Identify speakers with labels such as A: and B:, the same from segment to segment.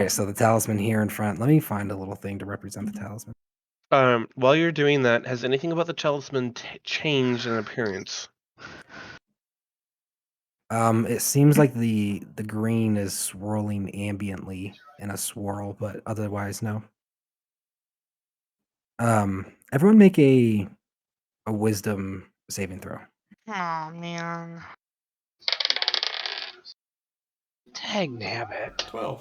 A: Okay, so the talisman here in front. Let me find a little thing to represent the talisman.
B: While you're doing that, has anything about the talisman changed in appearance?
A: It seems like the green is swirling ambiently in a swirl, but otherwise no. Everyone make a wisdom saving throw.
C: Oh man.
D: Dang nabbit.
E: 12.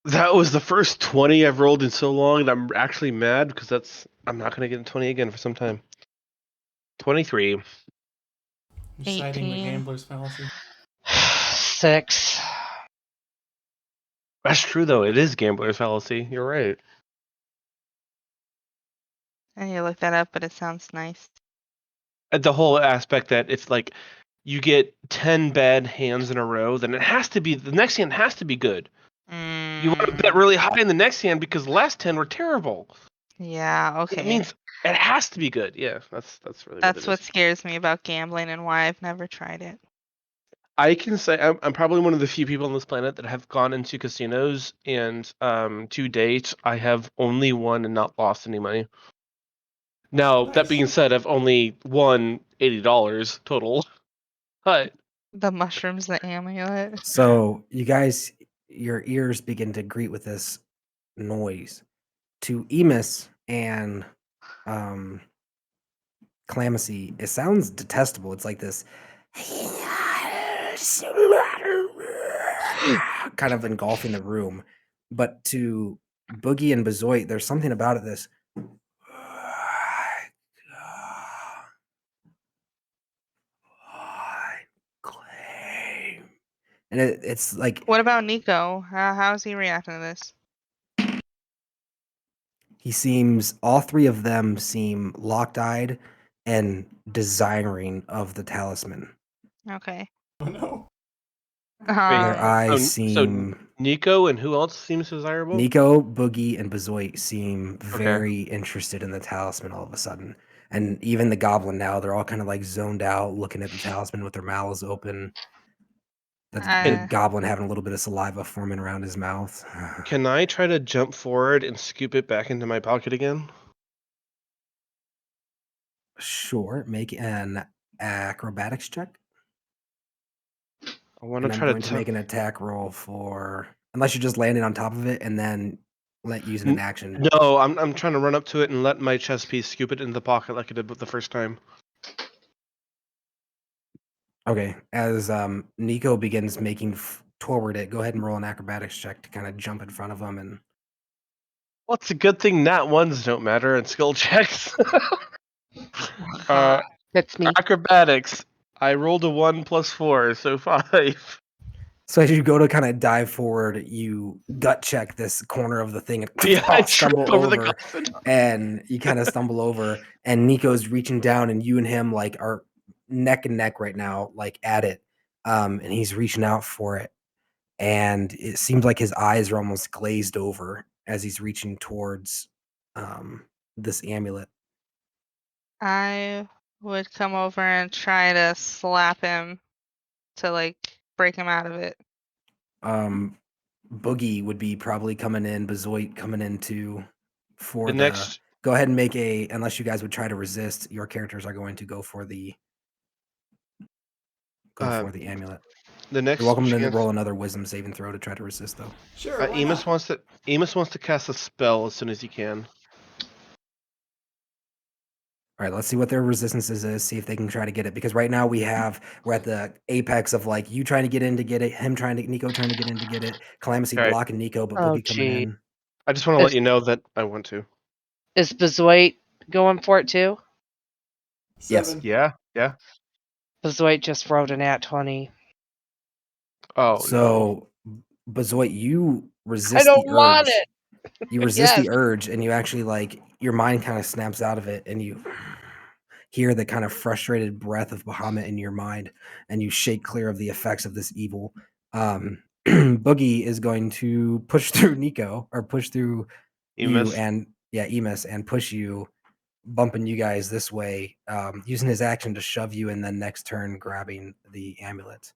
B: That was the first 20 I've rolled in so long, and I'm actually mad because I'm not going to get a 20 again for some time. 23.
E: Citing the
C: 18.
E: gambler's fallacy.
D: 6.
B: That's true, though. It is gambler's fallacy. You're right.
C: I need to look that up, but it sounds nice.
B: The whole aspect that if like you get 10 bad hands in a row, then the next hand has to be good. You want to bet really high in the next hand because the last 10 were terrible.
C: Yeah, okay.
B: It means it has to be good. Yeah, that's really
C: That's
B: what
C: what scares me about gambling and why I've never tried it.
B: I can say I'm probably one of the few people on this planet that have gone into casinos, and to date, I have only won and not lost any money. Now, that being said, I've only won $80 total. But
C: The mushrooms, the amulet.
A: So you guys, your ears begin to greet with this noise. To Emus and Calamacy, it sounds detestable. It's like this kind of engulfing the room. But to Boogie and Bezoit, there's something about it. This claim, and it's like.
C: What about Nico? How's he reacting to this?
A: He seems, all three of them seem locked-eyed and desiring of the talisman.
C: Okay.
E: Oh no.
A: Their eyes
B: so
A: seem.
B: Nico and who else seems desirable?
A: Nico, Boogie, and Bezoit seem very interested in the talisman all of a sudden. And even the goblin now, they're all kind of like zoned out, looking at the talisman with their mouths open. The goblin having a little bit of saliva forming around his mouth.
B: Can I try to jump forward and scoop it back into my pocket again?
A: Sure, make an acrobatics check.
B: I want
A: And
B: to
A: I'm
B: try
A: going to make an attack roll for, unless you're just landing on top of it and then using an action.
B: No, I'm trying to run up to it and let my chess piece scoop it into the pocket like I did the first time.
A: Okay, as Nico begins making toward it, go ahead and roll an acrobatics check to kind of jump in front of him. And
B: well, it's a good thing nat ones don't matter in skill checks.
D: That's me.
B: Acrobatics. I rolled a 1 + 4, so 5.
A: So as you go to kind of dive forward, you gut check this corner of the thing and
B: I
A: stumble
B: over
A: over,
B: the coffin.
A: and you kind of stumble over, and Nico's reaching down, and you and him like are neck and neck right now, like at it, and he's reaching out for it, and it seems like his eyes are almost glazed over as he's reaching towards this amulet.
C: I would come over and try to slap him to like break him out of it.
A: Boogie would be probably coming in, Bezoit coming in too for
B: The next.
A: Go ahead and make unless you guys would try to resist, your characters are going to go for the amulet.
B: The next.
A: You're welcome to roll another wisdom saving throw to try to resist, though.
E: Sure.
B: Amos wants to cast a spell as soon as he can.
A: All right, let's see what their resistances is, see if they can try to get it. Because right now we're at the apex of like you trying to get in to get it, Nico trying to get in to get it, Calamacy blocking Nico, but Boogie coming in.
B: I just want to let you know that I want to.
D: Is Bezoit going for it too?
E: 7.
A: Yes.
B: Yeah.
D: Bezoit just rolled an at 20.
B: Oh,
A: so no. Bezoit, you resist
D: I don't
A: the urge.
D: want it.
A: You resist the urge, and you actually like your mind kind of snaps out of it, and you hear the kind of frustrated breath of Bahamut in your mind, and you shake clear of the effects of this evil. Boogie is going to push through Nico, or push through
B: Emus.
A: you, and Emus, and push you, bumping you guys this way, using his action to shove you, and then next turn grabbing the amulet.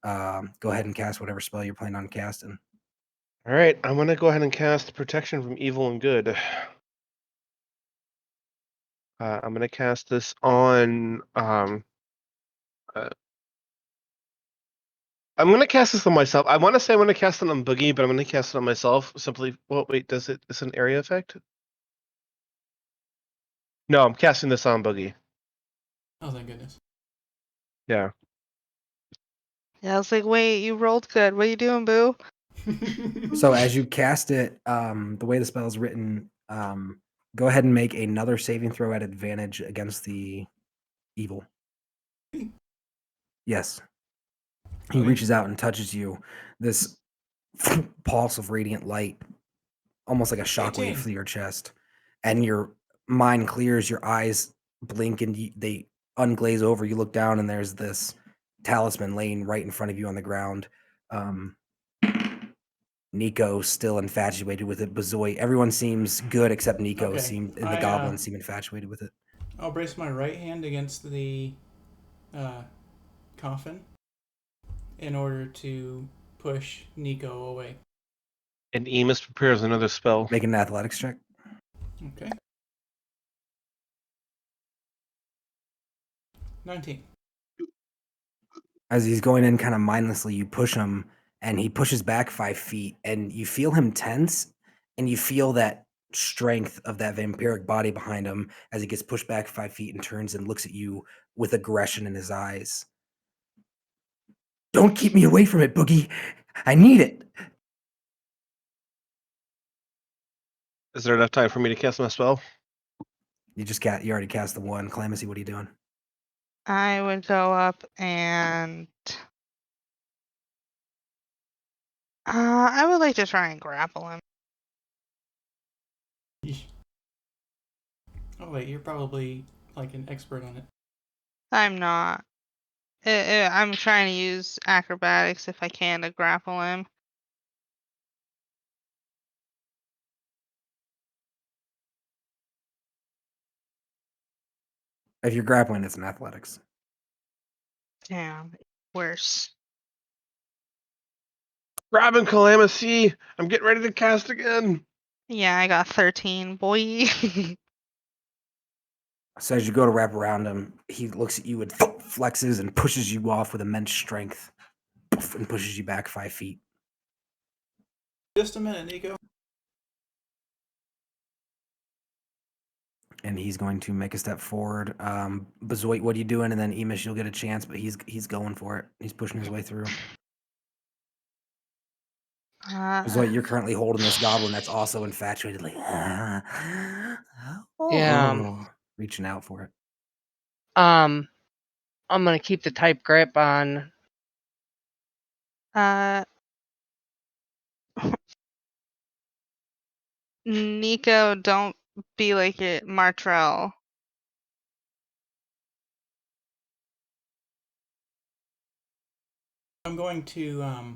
A: Go ahead and cast whatever spell you're planning on casting.
B: All right, I'm gonna go ahead and cast Protection from Evil and Good. I'm gonna cast this on. Uh, I'm gonna cast this on myself. I want to say I'm gonna cast it on Boogie, but I'm gonna cast it on myself. Simply. Well, wait. Does it? Is it an area effect? No, I'm casting this on Boogie.
E: Oh, thank goodness.
B: Yeah.
C: Yeah, I was like, wait, you rolled good. What are you doing, boo?
A: So as you cast it, the way the spell is written, go ahead and make another saving throw at advantage against the evil. Yes. He
E: Okay.
A: reaches out and touches you. This pulse of radiant light, almost like a shockwave
E: 18.
A: through your chest, and your mind clears. Your eyes blink and they unglaze over. You look down and there's this talisman laying right in front of you on the ground. Nico still infatuated with it. Bazoy, everyone seems good except Nico.
E: Okay.
A: And the goblins seem infatuated with it.
E: I'll brace my right hand against the coffin in order to push Nico away.
B: And Emus prepares another spell.
A: Make an athletics check.
E: Okay. 19.
A: As he's going in kind of mindlessly, you push him and he pushes back 5 feet and you feel him tense and you feel that strength of that vampiric body behind him as he gets pushed back 5 feet and turns and looks at you with aggression in his eyes. Don't keep me away from it, Boogie. I need it.
B: Is there enough time for me to cast my spell?
A: You already cast the one. Calamacy, what are you doing?
C: I would go up and I would like to try and grapple him.
E: Yeesh. Oh wait, you're probably like an expert on it.
C: I'm not. I'm trying to use acrobatics if I can to grapple him.
A: If you're grappling, it's an athletics.
C: Damn, worse.
B: Grabbing Calamacy! I'm getting ready to cast again!
C: Yeah, I got 13, boy.
A: So as you go to wrap around him, he looks at you and flexes and pushes you off with immense strength and pushes you back 5 feet.
E: Just a minute, Nico.
A: And he's going to make a step forward. Bazoit, what are you doing? And then Emish, you'll get a chance, but he's going for it. He's pushing his way through. Bazoit, you're currently holding this goblin that's also infatuated, like reaching out for it.
D: I'm gonna keep the tight grip on.
C: Nico, don't be like it, Martrell.
E: I'm going to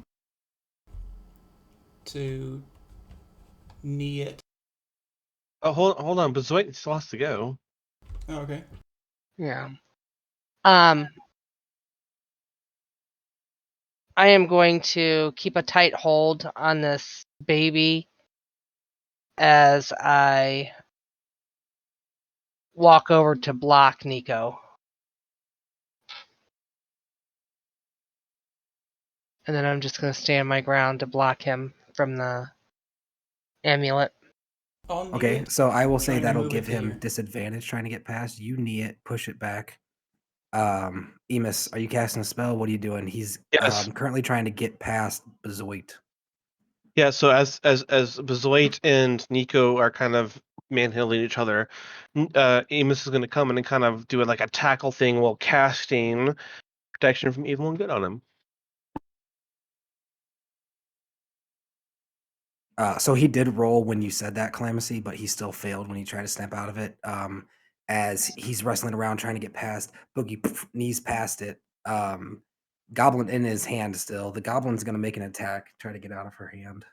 E: knee it.
B: Oh, hold on. Bazoit still has to go.
E: Oh, okay.
D: Yeah. I am going to keep a tight hold on this baby as I walk over to block Nico. And then I'm just going to stand my ground to block him from the amulet.
E: I'll knee
A: Okay,
E: it,
A: so I will say
E: trying to
A: that'll
E: move it
A: give
E: to
A: him
E: here.
A: disadvantage trying to get past. You knee it, push it back. Emus, are you casting a spell? What are you doing? He's
B: Yes.
A: currently trying to get past Bazoit.
B: Yeah, so as Bazoit and Nico are kind of manhandling each other, Amos is going to come in and kind of do like a tackle thing while casting Protection from Evil and Good on him.
A: So he did roll when you said that, Calamacy, but he still failed when he tried to snap out of it. As he's wrestling around trying to get past, Boogie knees past it. Goblin in his hand still. The goblin's going to make an attack, try to get out of her hand.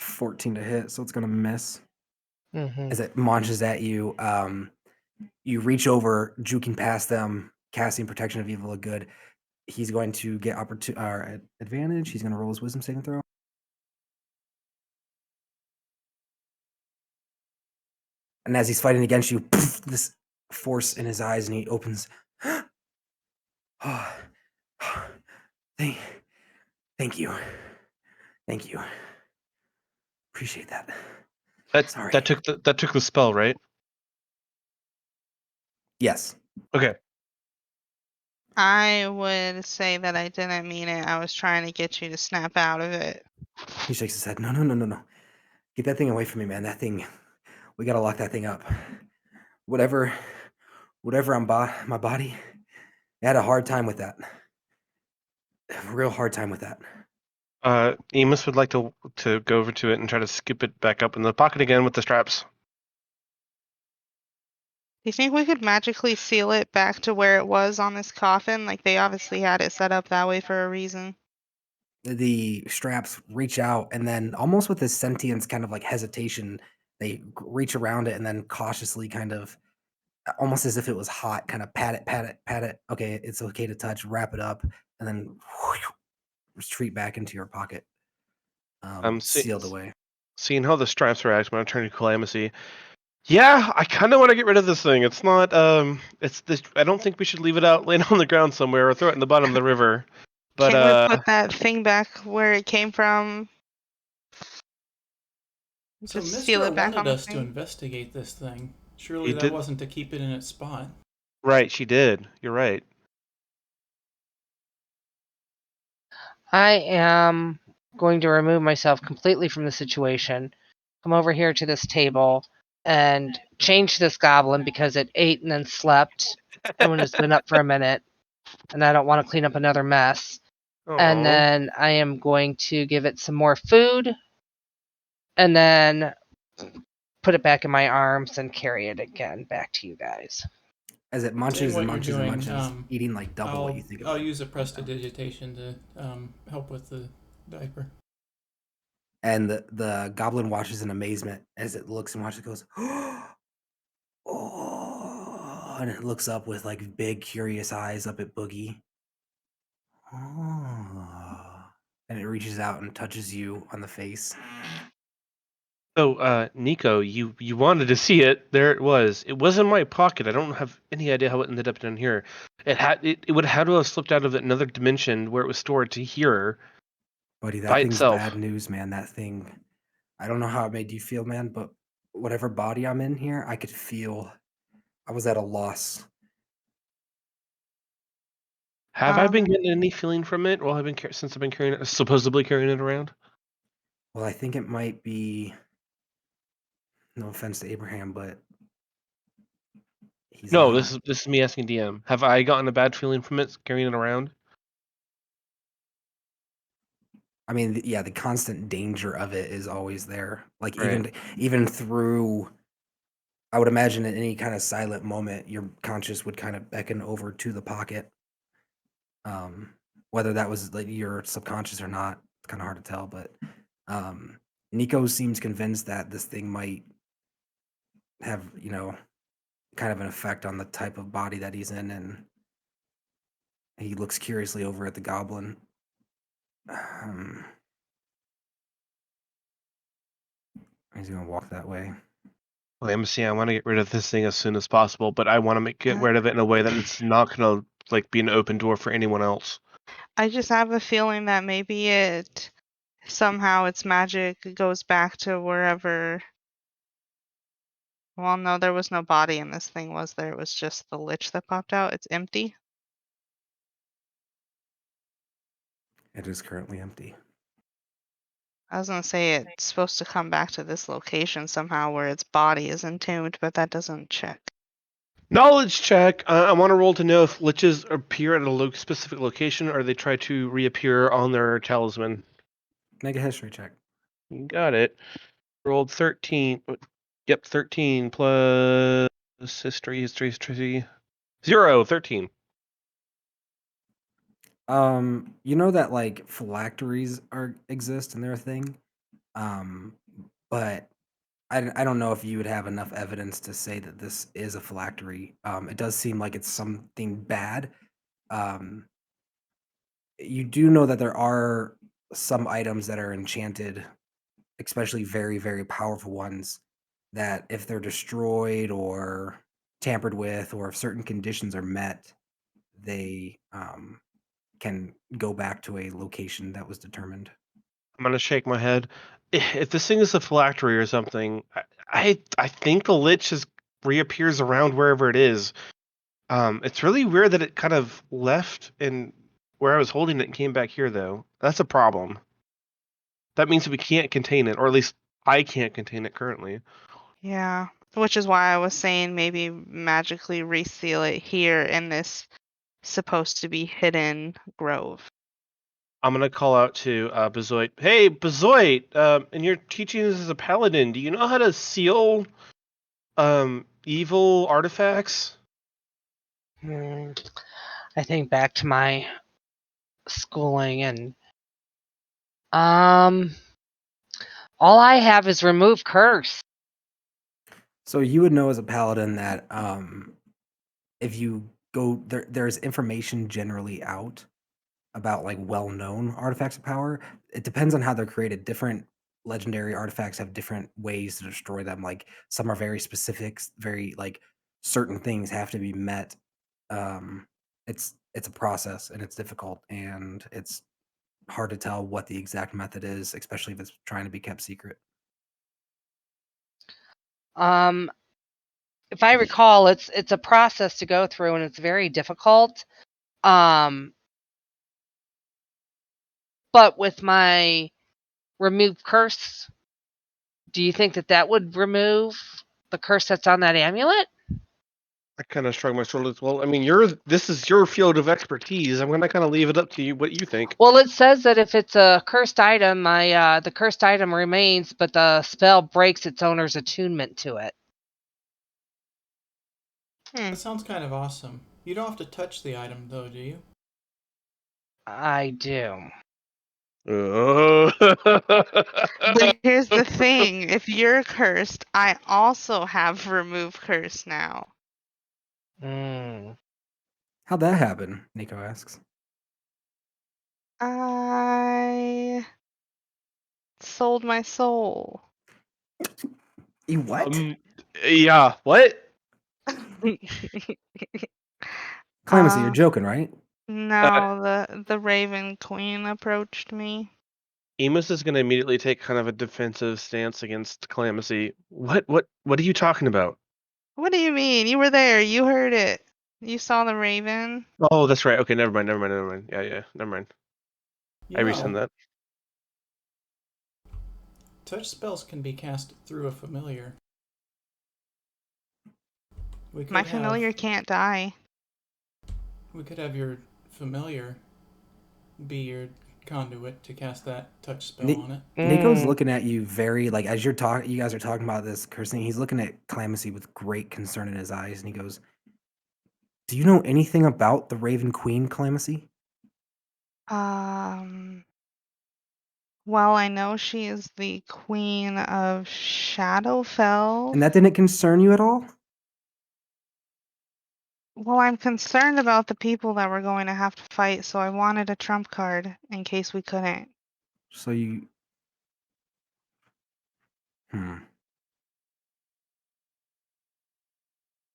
A: $14 to hit, so it's going to miss.
D: Mm-hmm.
A: As it launches at you, you reach over, juking past them, casting Protection of Evil good. He's going to get advantage. He's going to roll his Wisdom saving throw. And as he's fighting against you, this force in his eyes, and he opens. Oh, thank you. Thank you. Appreciate that. Sorry.
B: That took the spell, right?
A: Yes.
B: Okay.
C: I would say that I didn't mean it. I was trying to get you to snap out of it.
A: He shakes his head. No. Get that thing away from me, man. That thing. We gotta lock that thing up. Whatever on my body. I had a hard time with that. A real hard time with that.
B: Emus would like to go over to it and try to scoop it back up in the pocket again with the straps.
C: Do you think we could magically seal it back to where it was on this coffin? Like they obviously had it set up that way for a reason.
A: The straps reach out, and then almost with this sentience kind of like hesitation, they reach around it and then cautiously kind of almost as if it was hot, kind of pat it. Okay, it's okay to touch, wrap it up, and then retreat back into your pocket. Sealed away.
B: Seeing how the straps react, I'm going to turn to Calamithy. Yeah, I kind of want to get rid of this thing. It's not. I don't think we should leave it out laying on the ground somewhere or throw it in the bottom of the river. But
C: Can we put that thing back where it came from?
E: So
C: Just
E: Mr.
C: seal it back on
E: wanted
C: the
E: us to
C: thing?
E: investigate this thing. Surely
B: He
E: that
B: did.
E: wasn't to keep it in its spot.
B: Right, she did. You're right.
D: I am going to remove myself completely from the situation, come over here to this table, and change this goblin because it ate and then slept and when it's been up for a minute, and I don't want to clean up another mess. And
B: Aw.
D: then I am going to give it some more food, and then put it back in my arms and carry it again back to you guys.
A: As it munches
E: Saying
A: and
E: what you're
A: munches and
E: doing,
A: munches, eating like double what you think.
E: I'll use a prestidigitation to help with the diaper.
A: And the goblin watches in amazement as it looks and watches. It goes, oh, and it looks up with like big curious eyes up at Boogie. Oh, and it reaches out and touches you on the face.
B: So, Nico, you wanted to see it. There it was. It was in my pocket. I don't have any idea how it ended up down here. It would have had to have slipped out of another dimension where it was stored to here.
A: Buddy, that
B: By
A: thing's
B: itself.
A: bad news, man. That thing. I don't know how it made you feel, man, but whatever body I'm in here, I could feel I was at a loss.
B: Have I been getting any feeling from it while since I've been supposedly carrying it around?
A: Well, I think it might be. No offense to Abraham, but he's
B: No,
A: not.
B: this is me asking DM. Have I gotten a bad feeling from it carrying it around?
A: I mean, yeah, the constant danger of it is always there. Like
B: Right.
A: even through, I would imagine at any kind of silent moment, your conscious would kind of beckon over to the pocket. Whether that was like your subconscious or not, it's kind of hard to tell. But Nico seems convinced that this thing might have, kind of an effect on the type of body that he's in, and he looks curiously over at the goblin. He's gonna walk that way.
B: Well, MC, I want to get rid of this thing as soon as possible, but I want to get rid of it in a way that it's not gonna like be an open door for anyone else.
C: I just have a feeling that maybe somehow its magic goes back to wherever. Well, no, there was no body in this thing, was there? It was just the lich that popped out. It's empty.
A: It is currently empty.
C: I was gonna say it's supposed to come back to this location somehow where its body is entombed, but that doesn't check.
B: Knowledge check. I want to roll to know if liches appear at a specific location or they try to reappear on their talisman.
A: Make a history check.
B: You got it. Rolled 13. Yep, 13 plus history. 0, 13.
A: You know that like phylacteries exist and they're a thing. But I don't know if you would have enough evidence to say that this is a phylactery. It does seem like it's something bad. Um, you do know that there are some items that are enchanted, especially very, very powerful ones, that if they're destroyed or tampered with, or if certain conditions are met, they can go back to a location that was determined.
B: I'm gonna shake my head. If this thing is a phylactery or something, I think the lich just reappears around wherever it is. It's really weird that it kind of left and where I was holding it and came back here though. That's a problem. That means that we can't contain it, or at least I can't contain it currently.
C: Yeah. Which is why I was saying maybe magically reseal it here in this supposed to be hidden grove.
B: I'm gonna call out to Bezoit. Hey, Bezoit! In your teachings as a paladin, do you know how to seal evil artifacts?
D: I think back to my schooling, and all I have is remove curse.
A: So you would know as a paladin that if you go there's information generally out about like well-known artifacts of power. It depends on how they're created. Different legendary artifacts have different ways to destroy them. Like some are very specific, very like certain things have to be met. It's a process and it's difficult and it's hard to tell what the exact method is, especially if it's trying to be kept secret.
D: If I recall, it's a process to go through, and it's very difficult. But with my remove curse, do you think that would remove the curse that's on that amulet?
B: I kind of shrug my shoulders. Well, I mean, this is your field of expertise. I'm gonna kind of leave it up to you what you think.
D: Well, it says that if it's a cursed item, the cursed item remains, but the spell breaks its owner's attunement to it.
E: That sounds kind of awesome. You don't have to touch the item, though, do you?
D: I do.
C: But here's the thing, if you're cursed, I also have remove curse now.
A: How'd that happen? Nico asks.
C: I sold my soul.
A: You what?
B: Yeah. What?
A: Clemency, you're joking, right?
C: No, the Raven Queen approached me.
B: Amos is gonna immediately take kind of a defensive stance against Clemency. What are you talking about?
C: What do you mean? You were there. You heard it. You saw the Raven.
B: Oh, that's right. Okay, never mind. Yeah, never mind.
E: You
B: I
E: know,
B: rescind that.
E: touch spells can be cast through a familiar.
C: My familiar can't die.
E: We could have your familiar be your conduit to cast that touch spell on it.
A: Nico's looking at you very like as you guys are talking about this cursing. He's looking at Clemency with great concern in his eyes, and he goes, "Do you know anything about the Raven Queen, Clemency?"
C: Well, I know she is the queen of Shadowfell.
A: And that didn't concern you at all?
C: Well, I'm concerned about the people that we're going to have to fight, so I wanted a trump card in case we couldn't.
A: So you...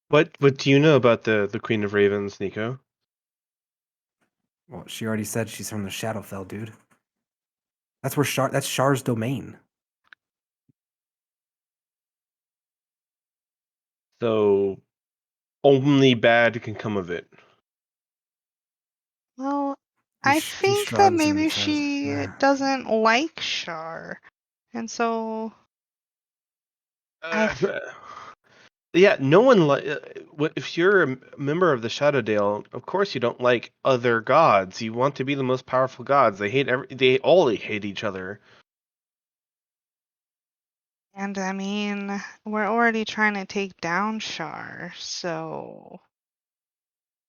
B: What do you know about the Queen of Ravens, Nico?
A: Well, she already said she's from the Shadowfell, dude. That's where that's Shar's domain.
B: So only bad can come of it.
C: Well, I think that maybe she doesn't like Shar. And so
B: yeah, no one if you're a member of the Shadowdale, of course you don't like other gods. You want to be the most powerful gods. They all hate each other.
C: And I mean, we're already trying to take down Shar, so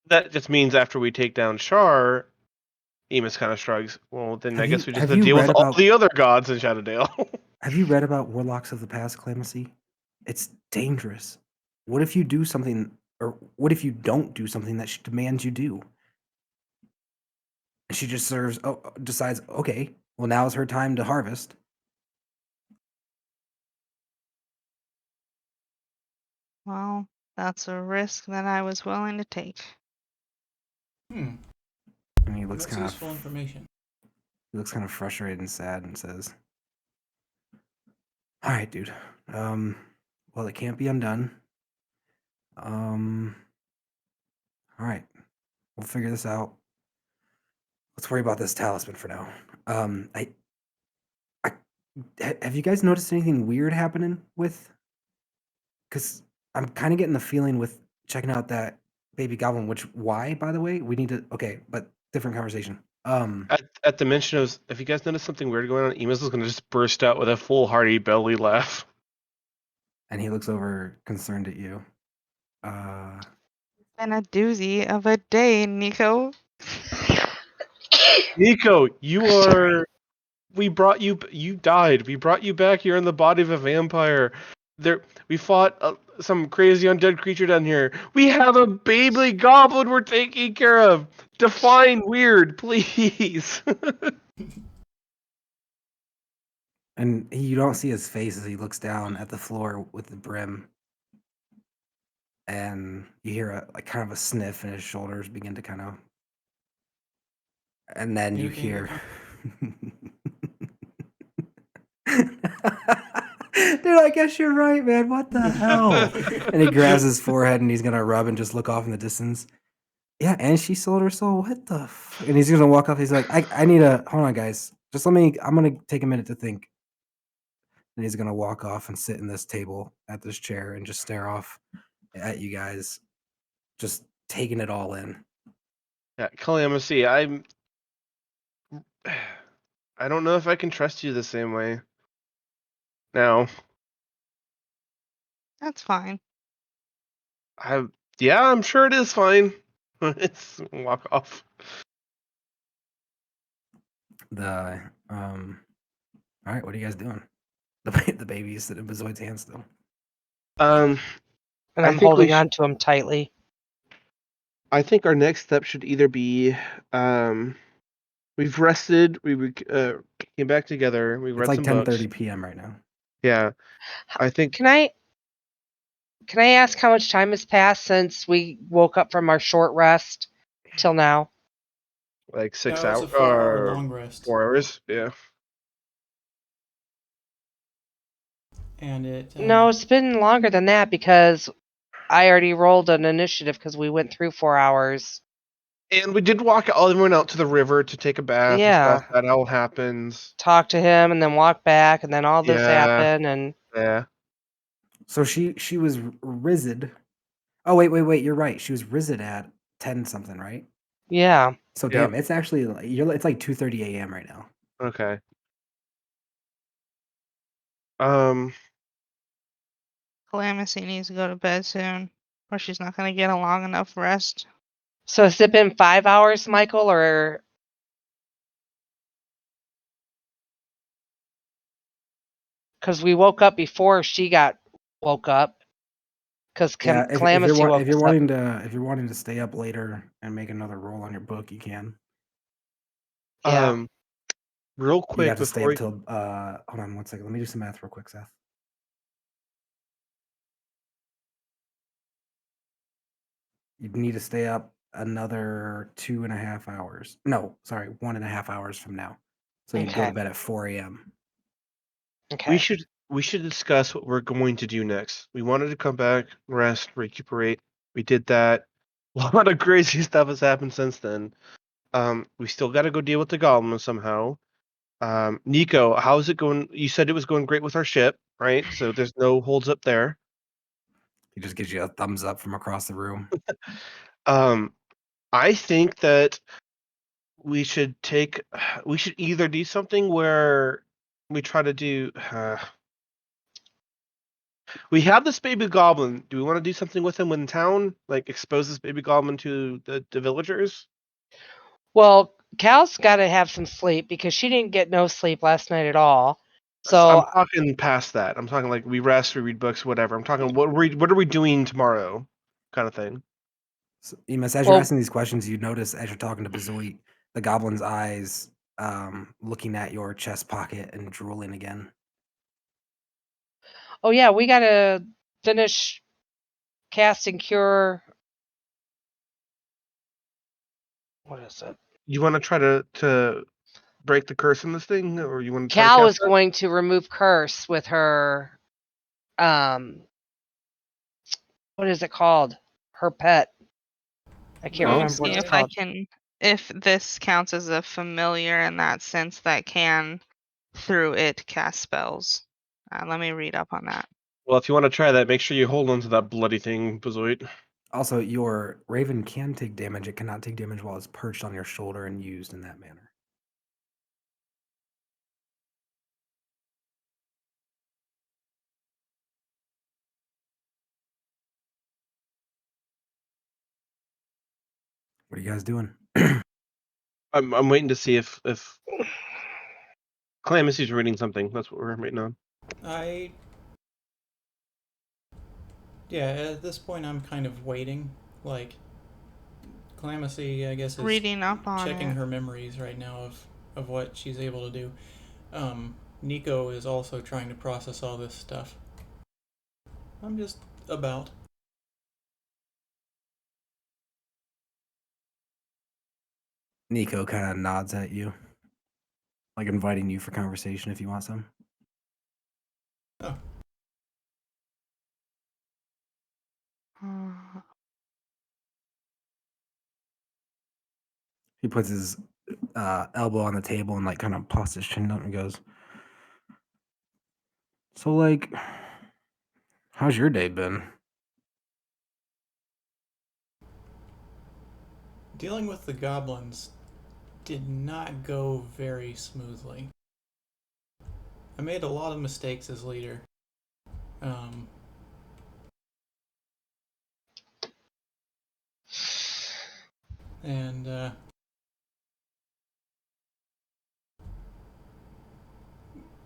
B: That just means after we take down Shar, Amos kind of shrugs. Well, then I guess we just
A: have
B: have to
A: you
B: deal with
A: read
B: all
A: about-
B: the other gods in Shadowdale.
A: Have you read about Warlocks of the Past, Clemency? It's dangerous. What if you do something, or what if you don't do something that she demands you do? And she just decides, okay, well, now is her time to harvest.
C: Well, that's a risk that I was willing to take.
A: And he looks
E: That's
A: kind
E: useful
A: of
E: information.
A: frustrated and sad and says, "All right, dude. Well, it can't be undone. All right, we'll figure this out. Let's worry about this talisman for now. Have you guys noticed anything weird happening with? Because I'm kind of getting the feeling with checking out that baby goblin. Which why, by the way, we need to. Okay, but different conversation.
B: At the mention of, if you guys notice something weird going on, Emus is going to just burst out with a full hearty belly laugh.
A: And he looks over concerned at you.
C: Been a doozy of a day, Nico.
B: Nico, you are. We brought you. You died. We brought you back. You're in the body of a vampire. We fought some crazy undead creature down here. We have a baby goblin we're taking care of. Define weird, please.
A: And you don't see his face as he looks down at the floor with the brim. And you hear kind of a sniff, and his shoulders begin to kind of. And then you hear. Dude, I guess you're right, man. What the hell? And he grabs his forehead and he's gonna rub and just look off in the distance. Yeah, and she sold her soul. What the? And he's gonna walk off. He's like, I need a. Hold on, guys. Just let me. I'm gonna take a minute to think. And he's gonna walk off and sit in this table at this chair and just stare off at you guys, just taking it all in.
B: Yeah, Calamity, I don't know if I can trust you the same way. Now,
C: That's fine.
B: yeah, I'm sure it is fine. It's walk off.
A: All right, what are you guys doing? The baby is sitting in Bezoid's hand still.
D: And
B: I
D: I'm
B: think
D: holding on to him tightly.
B: I think our next step should either be, we've rested, we came back together, we
A: It's
B: read
A: like
B: some books.
A: 10:30 p.m. right now.
B: Yeah, I think.
D: Can I ask how much time has passed since we woke up from our short rest till now?
B: Like 6
E: That was
B: hours
E: a 4-hour
B: or
E: long rest.
B: 4 hours. Yeah.
E: And it.
D: No, it's been longer than that because I already rolled an initiative because we went through 4 hours.
B: And we did walk all everyone out to the river to take a bath and stuff. That all happens.
D: Talk to him and then walk back and then all this happened and
B: Yeah.
A: So she was rizzed. Oh wait, you're right. She was rizzed at 10 something, right?
D: yeah.
A: So damn, it's actually it's like 2:30 a.m. right now.
B: Okay.
C: Calamity needs to go to bed soon, or she's not going to get a long enough rest.
D: So has it been 5 hours, Michael, or? Because we woke up before she woke up. Because Calamity woke us up.
A: If you're wanting to stay up later and make another roll on your book, you can.
D: Yeah.
B: Real quick,
A: you have to stay up till hold on one second. Let me do some math real quick, Seth. You'd need to stay up another 2.5 hours. No, sorry, 1.5 hours from now. So you'd go to bed at 4 a.m.
D: Okay.
B: We should discuss what we're going to do next. We wanted to come back, rest, recuperate. We did that. A lot of crazy stuff has happened since then. We still got to go deal with the goblin somehow. Nico, how's it going? You said it was going great with our ship, right? So there's no holds up there.
A: He just gives you a thumbs up from across the room.
B: I think that we should either do something where we try to do. We have this baby goblin. Do we want to do something with him in town? Like expose this baby goblin to the villagers?
D: Well, Cal's got to have some sleep because she didn't get no sleep last night at all. So
B: I'm talking past that. I'm talking like we rest, we read books, whatever. I'm talking what are we doing tomorrow, kind of thing.
A: So, Emus, as you're
D: Well-
A: asking these questions, you notice as you're talking to Bezoit, the goblin's eyes looking at your chest pocket and drooling again.
D: oh yeah, we gotta finish casting cure. What is it?
B: You want to try to break the curse in this thing, or you want to try
D: Cal
B: to
D: is
B: cast that?
D: going to remove curse with her. What is it called? Her pet. I can't
B: Oh.
D: remember
C: See
D: what it's
C: if I
D: called.
C: can, if this counts as a familiar in that sense that can, through it, cast spells. Let me read up on that.
B: Well, if you want to try that, make sure you hold on to that bloody thing, Bezoit.
A: Also, your raven can take damage. It cannot take damage while it's perched on your shoulder and used in that manner. What are you guys doing?
B: I'm waiting to see if Calamity's reading something. That's what we're waiting on.
E: Yeah, at this point I'm kind of waiting. Like, Calamithy, I guess, is
C: Reading up on
E: checking
C: it.
E: her memories right now of what she's able to do. Nico is also trying to process all this stuff. I'm just about.
A: Nico kind of nods at you, like inviting you for conversation if you want some.
E: Oh,
C: Uh,
A: He puts his elbow on the table and like kind of pops his chin up and goes, "So like, how's your day been?"
E: dealing with the goblins did not go very smoothly. I made a lot of mistakes as leader. And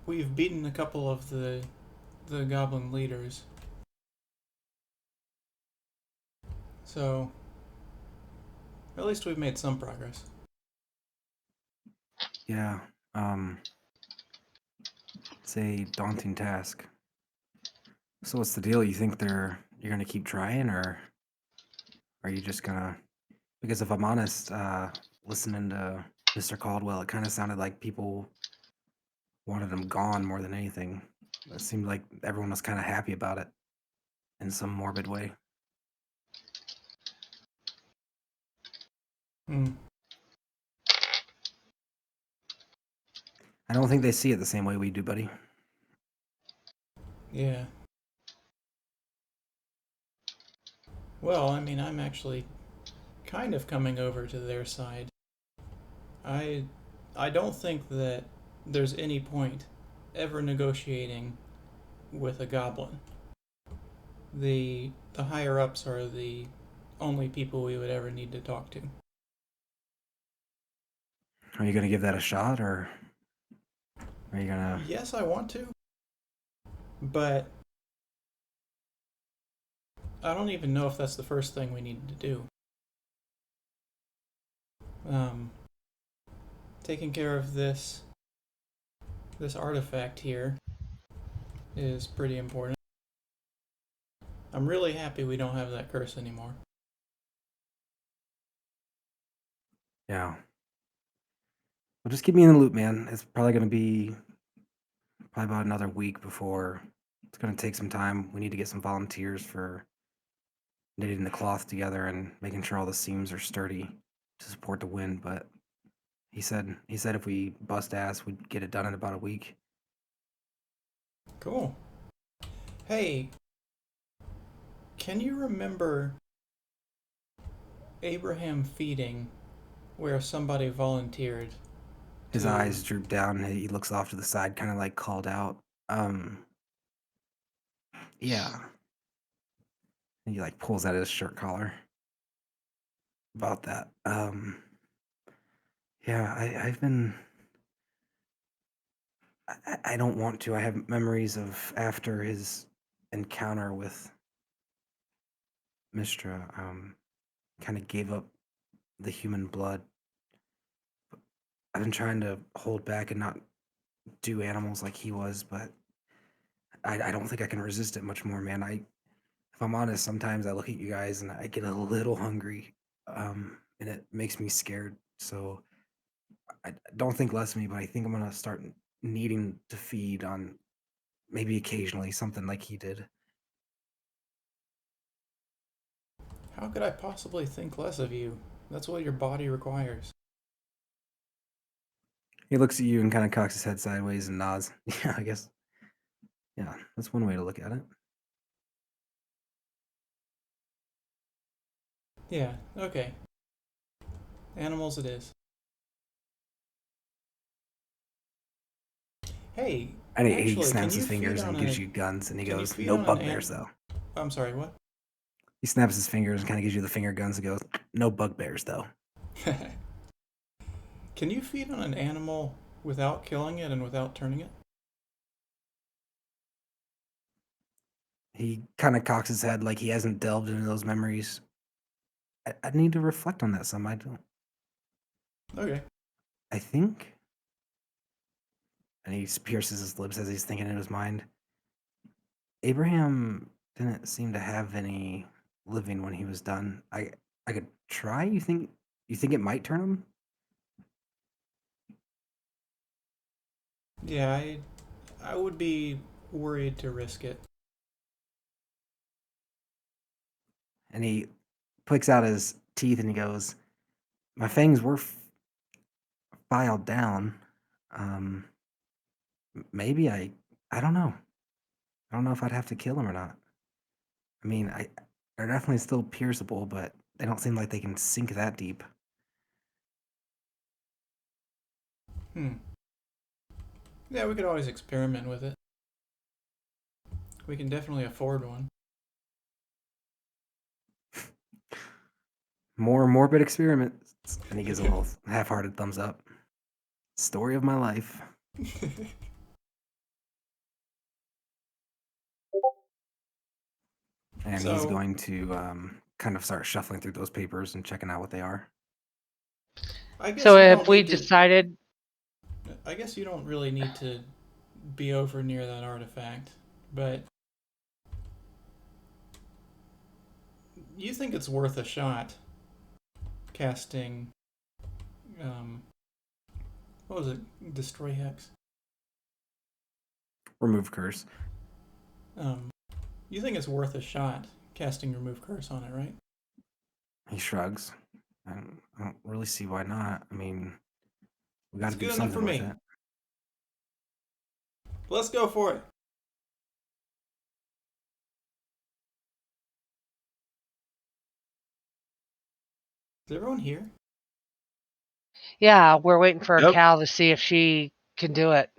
E: we've beaten a couple of the goblin leaders. So, at least we've made some progress.
A: Yeah, it's a daunting task. So what's the deal? You think you're gonna keep trying, or are you just gonna? Because if I'm honest, listening to Mr. Caldwell, it kind of sounded like people wanted him gone more than anything. It seemed like everyone was kind of happy about it in some morbid way.
E: Hmm.
A: I don't think they see it the same way we do, buddy.
E: Yeah. Well, I mean, I'm actually kind of coming over to their side. I don't think that there's any point ever negotiating with a goblin. The higher ups are the only people we would ever need to talk to.
A: Are you gonna give that a shot, or are you gonna?
E: Yes, I want to, but I don't even know if that's the first thing we need to do. Taking care of this artifact here is pretty important. I'm really happy we don't have that curse anymore.
A: Yeah. Well, just keep me in the loop, man. It's probably gonna be about another week before it's gonna take some time. We need to get some volunteers for knitting the cloth together and making sure all the seams are sturdy to support the wind. But he said if we bust ass, we'd get it done in about a week.
E: Cool. Hey, can you remember Abraham feeding where somebody volunteered?
A: His
E: to-
A: eyes droop down and he looks off to the side, kind of like called out. Yeah. And he like pulls out his shirt collar about that. Yeah, I don't want to. I have memories of after his encounter with Mistra, kind of gave up the human blood. I've been trying to hold back and not do animals like he was, but I don't think I can resist it much more, man. If I'm honest, sometimes I look at you guys and I get a little hungry, and it makes me scared. So I don't think less of me, but I think I'm gonna start needing to feed on maybe occasionally something like he did.
E: How could I possibly think less of you? That's what your body requires.
A: He looks at you and kind of cocks his head sideways and nods. Yeah, I guess. Yeah, that's one way to look at it.
E: Yeah, okay. Animals it is. Hey,
A: And he
E: actually,
A: snaps
E: can
A: his
E: you feed
A: fingers and
E: on
A: gives
E: a...
A: you guns, and he
E: can you
A: goes,
E: feed
A: "No
E: on an
A: bugbears,
E: ant-
A: though."
E: I'm sorry, what?
A: He snaps his fingers and kind of gives you the finger guns and goes, "No bugbears, though."
E: Can you feed on an animal without killing it and without turning it?
A: He kind of cocks his head like he hasn't delved into those memories. I need to reflect on that some. I don't.
E: Okay.
A: I think. And he pierces his lips as he's thinking in his mind. Abraham didn't seem to have any living when he was done. I could try. You think it might turn him?
E: Yeah, I would be worried to risk it.
A: And he clicks out his teeth and he goes, "My fangs were filed down. Um, maybe I don't know. I don't know if I'd have to kill him or not. I mean, they're definitely still pierceable, but they don't seem like they can sink that deep."
E: Hmm. Yeah, we could always experiment with it. We can definitely afford one.
A: More morbid experiments. And he gives a little half-hearted thumbs up. Story of my life. And he's
E: So-
A: going to kind of start shuffling through those papers and checking out what they are.
E: I guess
D: So
E: you
D: have
E: don't
D: we
E: need to-
D: decided?
E: I guess you don't really need to be over near that artifact, but you think it's worth a shot casting what was it? Destroy Hex.
A: Remove curse.
E: You think it's worth a shot casting Remove Curse on it, right?
A: He shrugs. I don't really see why not. I mean, we got to
E: It's
A: do
E: good enough
A: something
E: for
A: with
E: me.
A: it.
E: Let's go for it. Is everyone here?
D: Yeah, we're waiting for
B: Yep.
D: Cal to see if she can do it.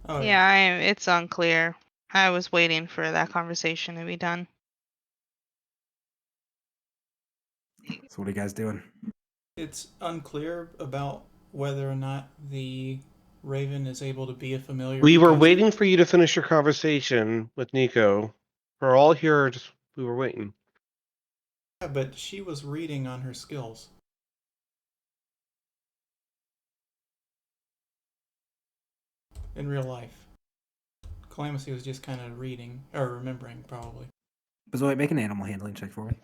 E: Oh
C: Yeah, it's unclear. I was waiting for that conversation to be done.
A: So what are you guys doing?
E: It's unclear about whether or not the Raven is able to be a familiar.
B: We were
E: because-
B: waiting for you to finish your conversation with Nico. We're all here. Just we were waiting.
E: Yeah, but she was reading on her skills. In real life. Calamithy was just kind of reading, or remembering, probably.
A: Bezoit, make an animal handling check for me.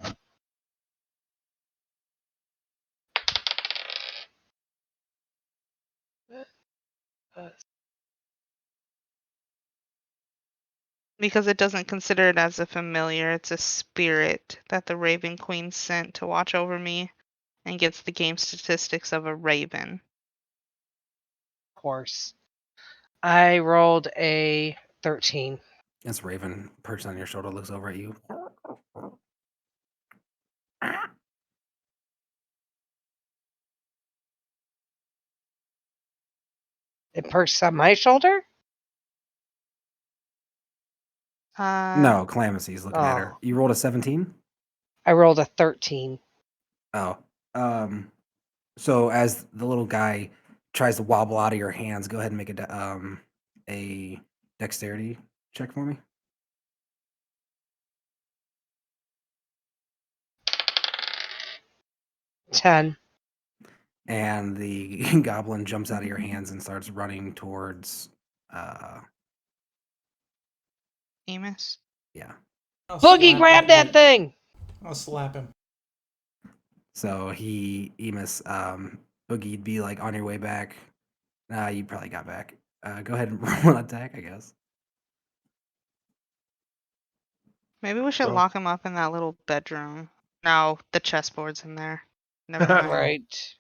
C: Because it doesn't consider it as a familiar, it's a spirit that the Raven Queen sent to watch over me and gets the game statistics of a raven.
D: Of course. I rolled a 13.
A: This raven perched on your shoulder looks over at you.
D: It perched on my shoulder?
A: No, Calamity's looking at her.
D: Oh.
A: You rolled a 17?
D: I rolled a 13.
A: Oh. So as the little guy tries to wobble out of your hands, go ahead and make a a dexterity check for me?
D: 10.
A: And the goblin jumps out of your hands and starts running towards.
C: Amos.
A: Yeah.
E: I'll
D: Boogie,
E: slap
D: grab that
E: git.
D: thing!
E: I'll slap him.
A: So Emus, Boogie'd be like on your way back. You probably got back. Go ahead and roll an attack, I guess.
C: Maybe we should
B: So-
C: lock him up in that little bedroom. No, the chessboard's in there. Never mind.
D: Right.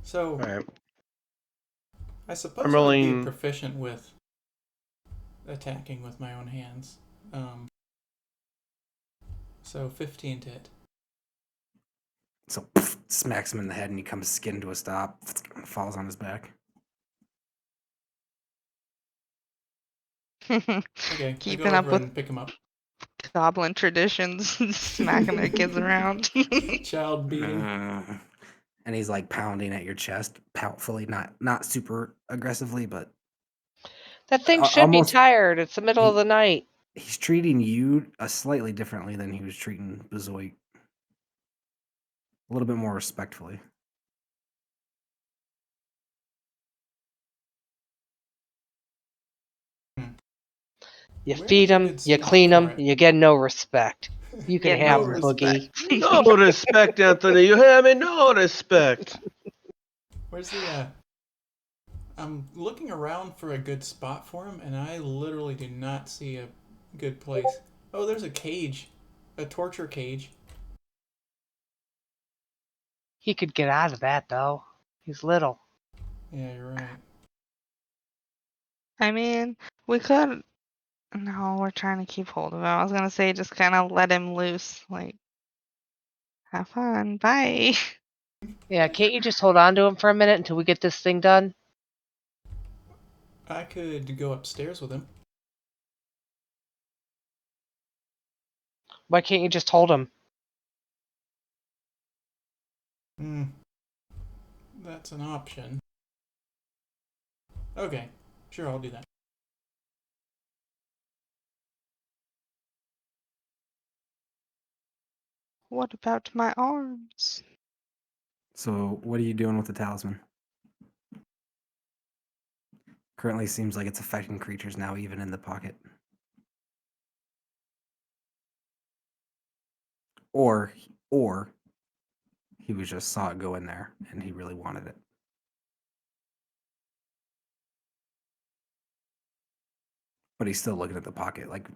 E: So,
B: All right.
E: I suppose
B: I'm
E: I would be
B: rolling-
E: proficient with attacking with my own hands. So 15 to hit.
A: So smacks him in the head and he comes skin to a stop, falls on his back.
E: Okay, I
C: Keeping
E: go
C: up
E: over
C: with
E: and pick him up.
C: goblin traditions, smacking their kids around.
E: Child beating.
A: And he's like pounding at your chest, powerfully, not super aggressively, but
D: That thing
A: Al-
D: should be
A: almost-
D: tired. It's the middle of
A: he-
D: the night.
A: he's treating you slightly differently than he was treating Bezoit. A little bit more respectfully.
D: You
E: Where's
D: feed
E: a
D: them,
E: good
D: you
E: spot
D: clean
E: for
D: them,
E: it?
D: you get no respect. You can
C: Get
D: have
C: no
D: them,
E: respect.
D: Boogie.
B: No respect, Anthony. You have me no respect.
E: Where's the I'm looking around for a good spot for him, and I literally do not see a good place. Oh, there's a cage. A torture cage.
D: He could get out of that, though. He's little.
E: Yeah, you're right.
C: I mean, we could. No, we're trying to keep hold of him. I was gonna say just kind of let him loose. Like, have fun. Bye.
D: Yeah, can't you just hold on to him for a minute until we get this thing done?
E: I could go upstairs with him.
D: Why can't you just hold him?
E: Hmm. That's an option. Okay. Sure, I'll do that.
C: What about my arms?
A: So what are you doing with the talisman? Currently seems like it's affecting creatures now, even in the pocket. Or he was just saw it go in there and he really wanted it. But he's still looking at the pocket like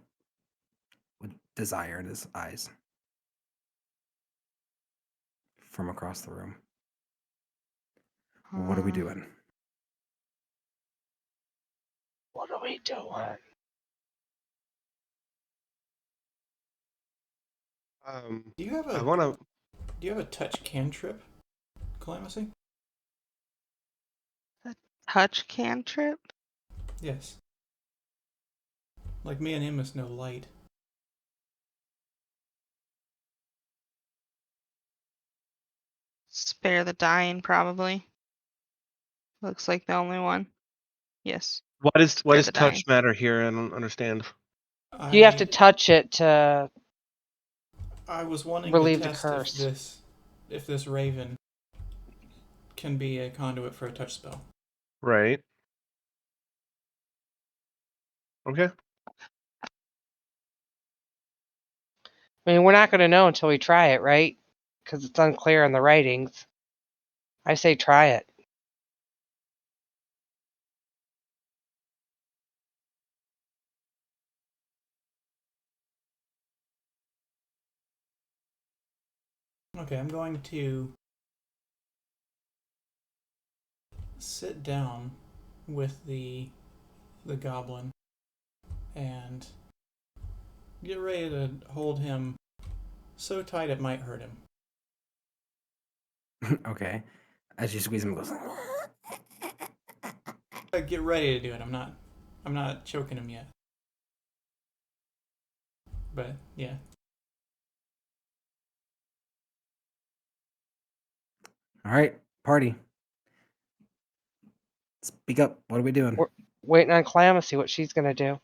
A: with desire in his eyes from across the room. What are we doing?
D: What are we doing?
E: Do you have
B: I
E: a
B: want to.
E: Do you have a touch cantrip, Calamacy?
C: Touch cantrip?
E: Yes. Like me and Amos know light.
C: Spare the dying, probably. Looks like the only one. Yes.
B: What
C: Spare
B: does
C: the
B: touch
C: dying.
B: matter here? I don't understand.
D: You have to touch it to
E: I was wanting
D: relieve
E: to
D: the
E: test
D: curse.
E: if this raven can be a conduit for a touch spell.
B: Right. Okay.
D: I mean, we're not going to know until we try it, right? Because it's unclear in the writings. I say try it.
E: Okay, I'm going to sit down with the goblin and get ready to hold him so tight it might hurt him.
A: Okay. As you squeeze him, it goes.
E: Get ready to do it. I'm not choking him yet. But yeah.
A: All right, party. Speak up. What are we doing?
D: waiting on Clam to see what she's gonna do.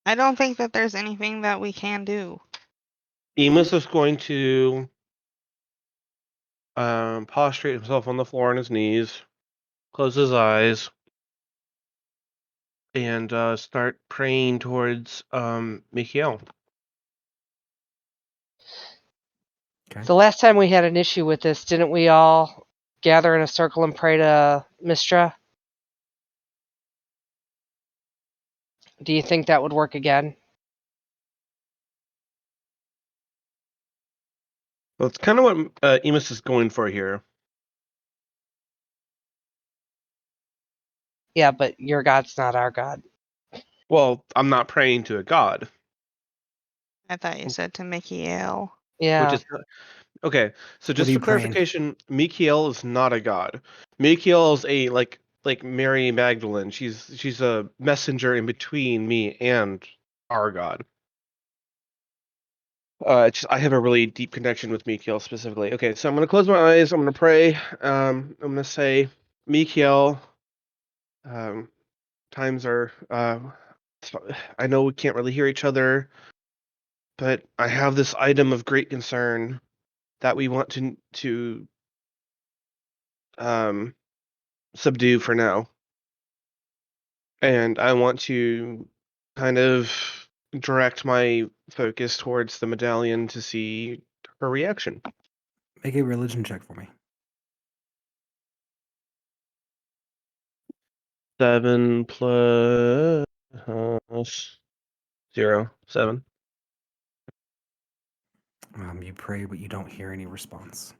C: I don't think that there's anything that we can do.
B: Emus is going to prostrate himself on the floor on his knees, close his eyes, and start praying towards Mikhail.
A: Okay.
D: The last time we had an issue with this, didn't we all gather in a circle and pray to Mistra? Do you think that would work again?
B: Well, it's kind of what Emus is going for here.
D: Yeah, but your God's not our God.
B: Well, I'm not praying to a god,
C: I thought you said to Mikiel.
D: Yeah.
B: which is okay. So
A: What
B: just
A: are
B: for
A: you praying?
B: clarification, Mikhail is not a god. Mikhail is a like Mary Magdalene. She's a messenger in between me and our God. I have a really deep connection with Mikhail specifically. Okay, so I'm gonna close my eyes. I'm gonna pray. I'm gonna say, Mikhail. Times are. I know we can't really hear each other, but I have this item of great concern that we want to subdue for now, and I want to kind of direct my focus towards the medallion to see her reaction.
A: Make a religion check for me.
B: 7 plus 0, 7.
A: You pray, but you don't hear any response.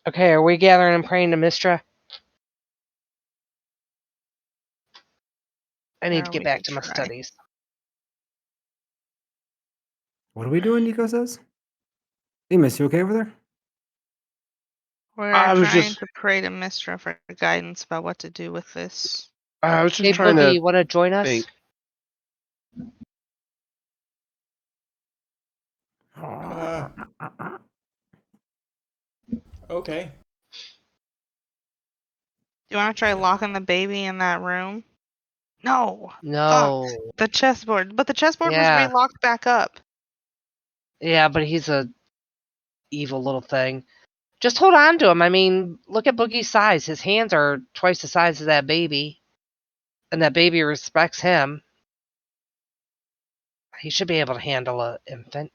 D: Okay, are we gathering and praying to Mistra? I need to
C: Or
D: get
C: we
D: back
C: could
D: to my
C: try.
D: studies.
A: What are we doing, Nico says? Emus, you okay over there?
C: We're
B: I was
C: trying
B: just
C: to pray to Mistra for guidance about what to do with this.
B: I was just
D: Hey,
B: trying
D: Boogie,
B: to
D: you want to join us?
B: think.
E: Uh, okay.
C: Do you want to try locking the baby in that room? No. Fuck.
D: No.
C: The chessboard. But the chessboard was
D: Yeah.
C: relocked back up.
D: Yeah, but he's a evil little thing. Just hold on to him. I mean, look at Boogie's size. His hands are twice the size of that baby. And that baby respects him. He should be able to handle an infant.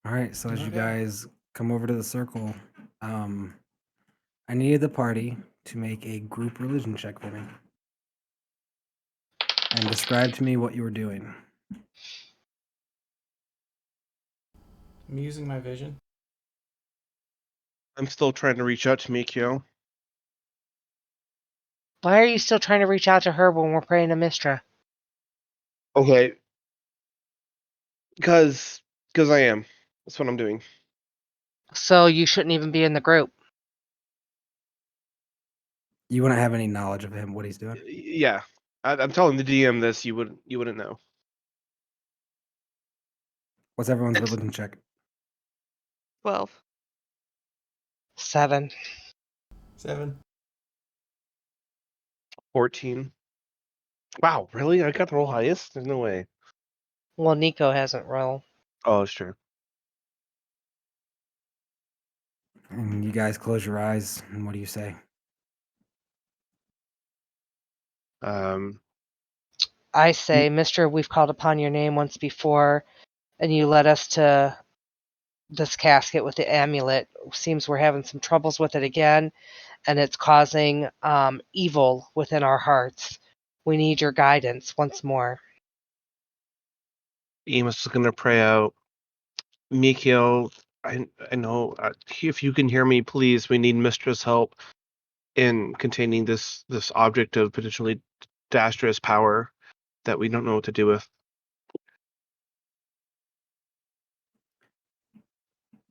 A: All right, so as you
E: Okay.
A: guys come over to the circle, I needed the party to make a group religion check for me and describe to me what you were doing.
E: I'm using my vision.
B: I'm still trying to reach out to Mikio.
D: Why are you still trying to reach out to her when we're praying to Mistra?
B: Okay. Because I am. That's what I'm doing.
D: So you shouldn't even be in the group.
A: You wouldn't have any knowledge of him, what he's doing.
B: Yeah. I'm telling the DM this, you wouldn't know.
A: What's everyone's religion check?
C: 12.
D: 7.
E: 7.
B: 14. Wow, really? I got the roll highest? There's no way.
D: Well, Nico hasn't rolled.
B: Oh, it's true.
A: And you guys close your eyes, and what do you say?
D: I say, Mistra, we've called upon your name once before, and you led us to this casket with the amulet. Seems we're having some troubles with it again, and it's causing evil within our hearts. We need your guidance once more.
B: Emus is gonna pray out. Mikio, I know. If you can hear me, please. We need Mistress' help in containing this object of potentially disastrous power that we don't know what to do with.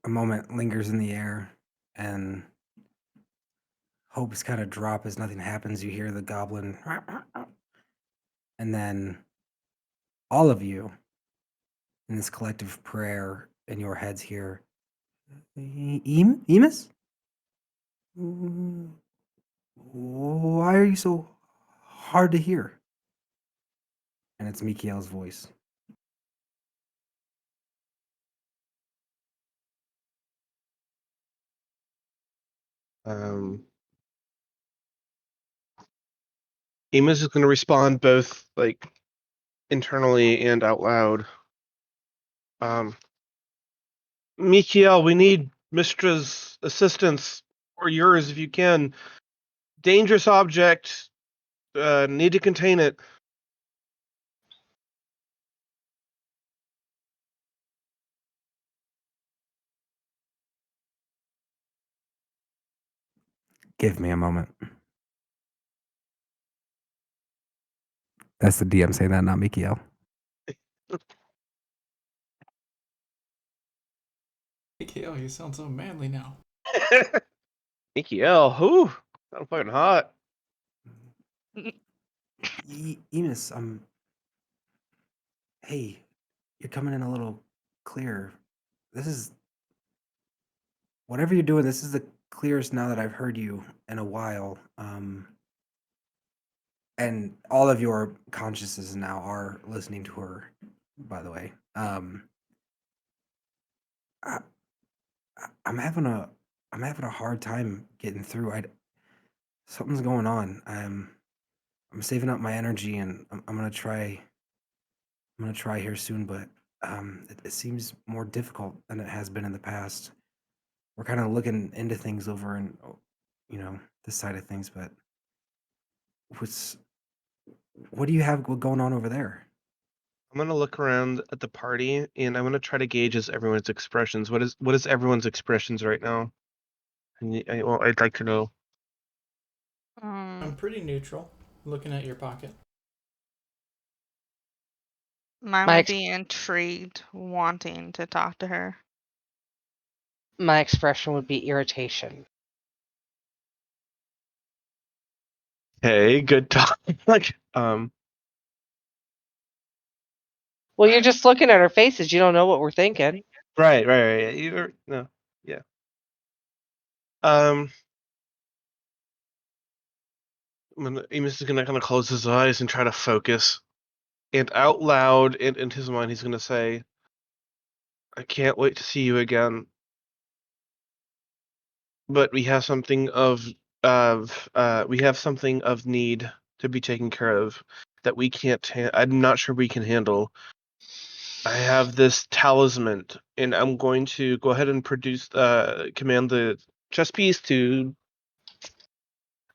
A: A moment lingers in the air, and hopes kind of drop as nothing happens. You hear the goblin, and then all of you in this collective prayer in your heads here, Emus? Mm, Why are you so hard to hear? And it's Mikael's voice.
B: Amos is going to respond both like internally and out loud. Mikiel, we need Mistra's assistance, or yours if you can. Dangerous object. Need to contain it.
A: Give me a moment. That's the DM saying that, not Mikael.
E: Mikhail, you sound so manly now.
B: Mikiel, whoo, sound fucking hot.
A: Enos, hey, you're coming in a little clear. This is whatever you're doing. This is the clearest now that I've heard you in a while. And all of your consciousnesses now are listening to her. By the way, I, I'm having a hard time getting through. Something's going on. I'm saving up my energy, and I'm gonna try. I'm gonna try here soon, but it seems more difficult than it has been in the past. We're kind of looking into things over and this side of things, but what's what do you have going on over there?
B: I'm gonna look around at the party and I'm gonna try to gauge everyone's expressions. What is everyone's expressions right now? And I'd like to know.
E: I'm pretty neutral, looking at your pocket.
C: Mine
D: My
C: would
D: ex-
C: be intrigued, wanting to talk to her.
D: My expression would be irritation.
B: Hey, good talk. Like,
D: Well, you're just looking at our faces. You don't know what we're thinking.
B: right. No, yeah. Amos is gonna kind of close his eyes and try to focus, and out loud, in his mind, he's gonna say, "I can't wait to see you again." But we have something of need to be taken care of that we can't. I'm not sure we can handle. I have this talisman, and I'm going to go ahead and command the chess piece to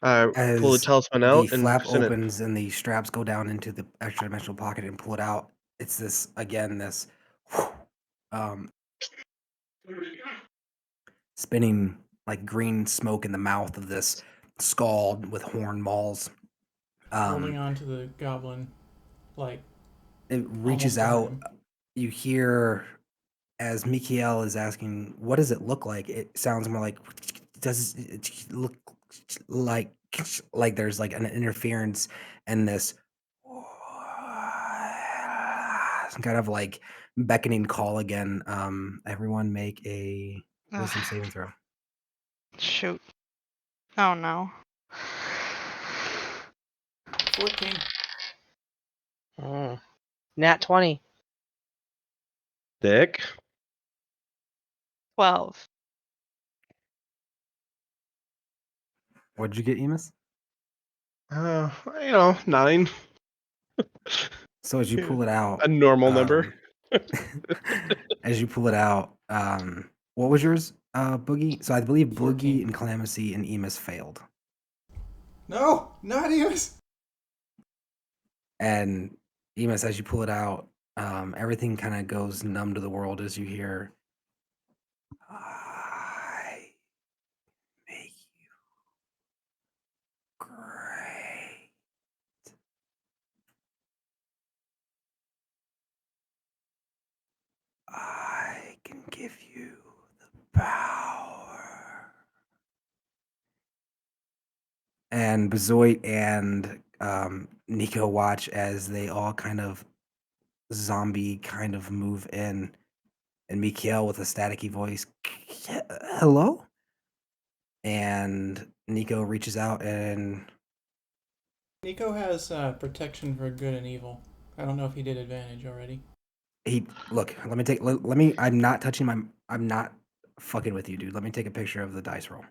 B: pull the
A: As
B: talisman
A: the
B: out and
A: flap
B: send it.
A: opens and the straps go down into the extra dimensional pocket and pull it out, it's this again, this um, spinning like green smoke in the mouth of this skull with horn mauls.
E: Holding on to the goblin, like
A: It reaches
E: almost to hurt
A: out.
E: him.
A: You hear as Mikael is asking, "What does it look like?" It sounds more like, "Does it look like there's like an interference and this some kind of like beckoning call again?" Everyone make a wisdom
C: Ugh,
A: saving throw.
C: shoot. Oh no.
E: 14.
D: Nat 20.
B: Dick.
C: 12.
A: What did you get, Emus?
B: 9.
A: So as you pull it out,
B: A normal number.
A: as you pull it out, what was yours, Boogie? So I believe Boogie
E: 14.
A: and Calamacy and Emus failed.
E: No, not Emus.
A: And Emus, as you pull it out, everything kind of goes numb to the world as you hear, "I make you great. I can give you the power." And Bezoit and Nico watch as they all kind of zombie kind of move in, and Mikael with a staticky voice, "Hello?" and Nico reaches out and
E: Nico has protection for good and evil. I don't know if he did advantage already.
A: let me I'm not touching my I'm not fucking with you, dude. Let me take a picture of the dice roll.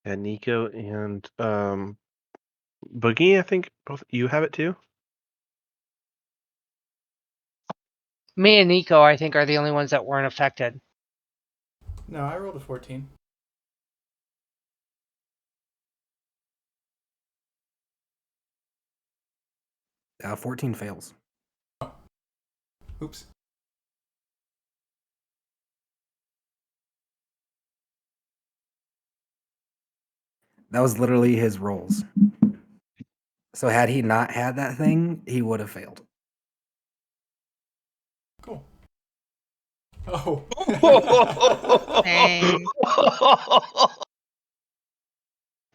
B: And Nico and Boogie, I think both you have it too.
D: Me and Nico, I think, are the only ones that weren't affected.
E: No, I rolled a 14.
A: Uh, 14 fails.
E: Oops.
A: That was literally his rolls. So had he not had that thing, he would have failed.
E: Cool. Oh.
C: Dang.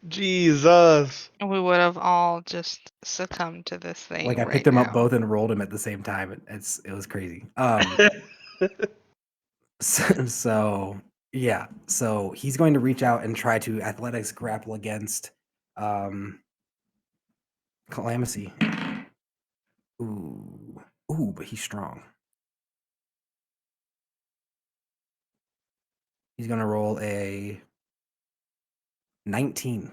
B: Jesus.
C: We would have all just succumbed to this thing
A: Like I
C: right
A: picked them up
C: now.
A: both and rolled them at the same time. It was crazy. So yeah, so he's going to reach out and try to athletics grapple against Calamithy. Ooh, but he's strong. He's gonna roll a 19.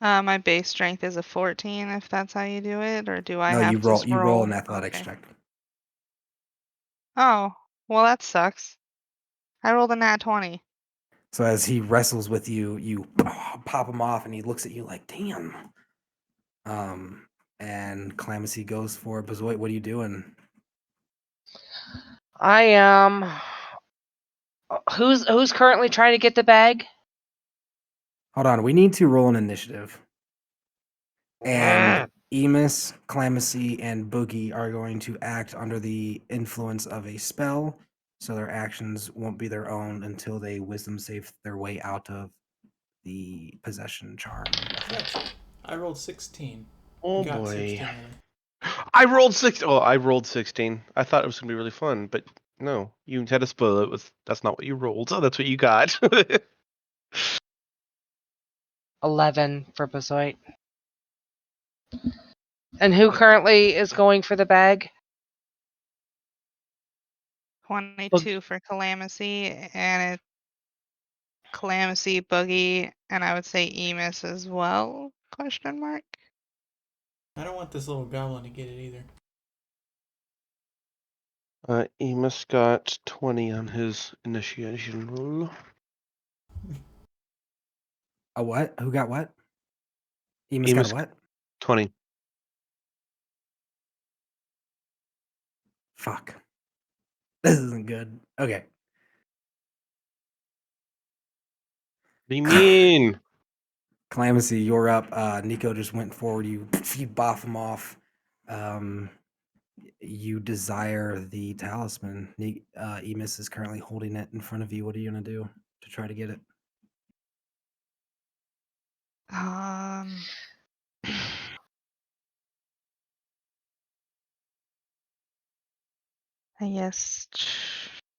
C: My base strength is a 14, if that's how you do it, or do I
A: No,
C: have to
A: you roll an
C: roll?
A: athletics
C: Okay.
A: check.
C: Oh, well, that sucks. I rolled a nat 20.
A: So as he wrestles with you, you pop him off, and he looks at you like, "Damn." And Calamithy goes for Bezoit. What are you doing?
D: I am. Who's currently trying to get the bag?
A: Hold on, we need to roll an initiative. And Emus, Calamithy, and Boogie are going to act under the influence of a spell, so their actions won't be their own until they wisdom save their way out of the possession charm effect.
E: I rolled 16.
B: Oh
E: Got
B: boy.
E: 16 rather.
B: I rolled 6. Oh, I rolled 16. I thought it was gonna be really fun, but no, you had to spoil it with that's not what you rolled. So that's what you got.
D: 11 for Bezoit. And who currently is going for the bag?
C: 22 for Calamithy, and it's Calamithy, Boogie, and I would say Emus as well? Question mark.
E: I don't want this little goblin to get it either.
B: Emus got 20 on his initiation roll.
A: A what? Who got what? Emus got
B: Emus
A: a what?
B: 20.
A: Fuck. This isn't good. Okay.
B: Be mean.
A: Calamithy, you're up. Nico just went forward. You boff him off. You desire the talisman. Emus is currently holding it in front of you. What are you gonna do to try to get it?
C: Um, I guess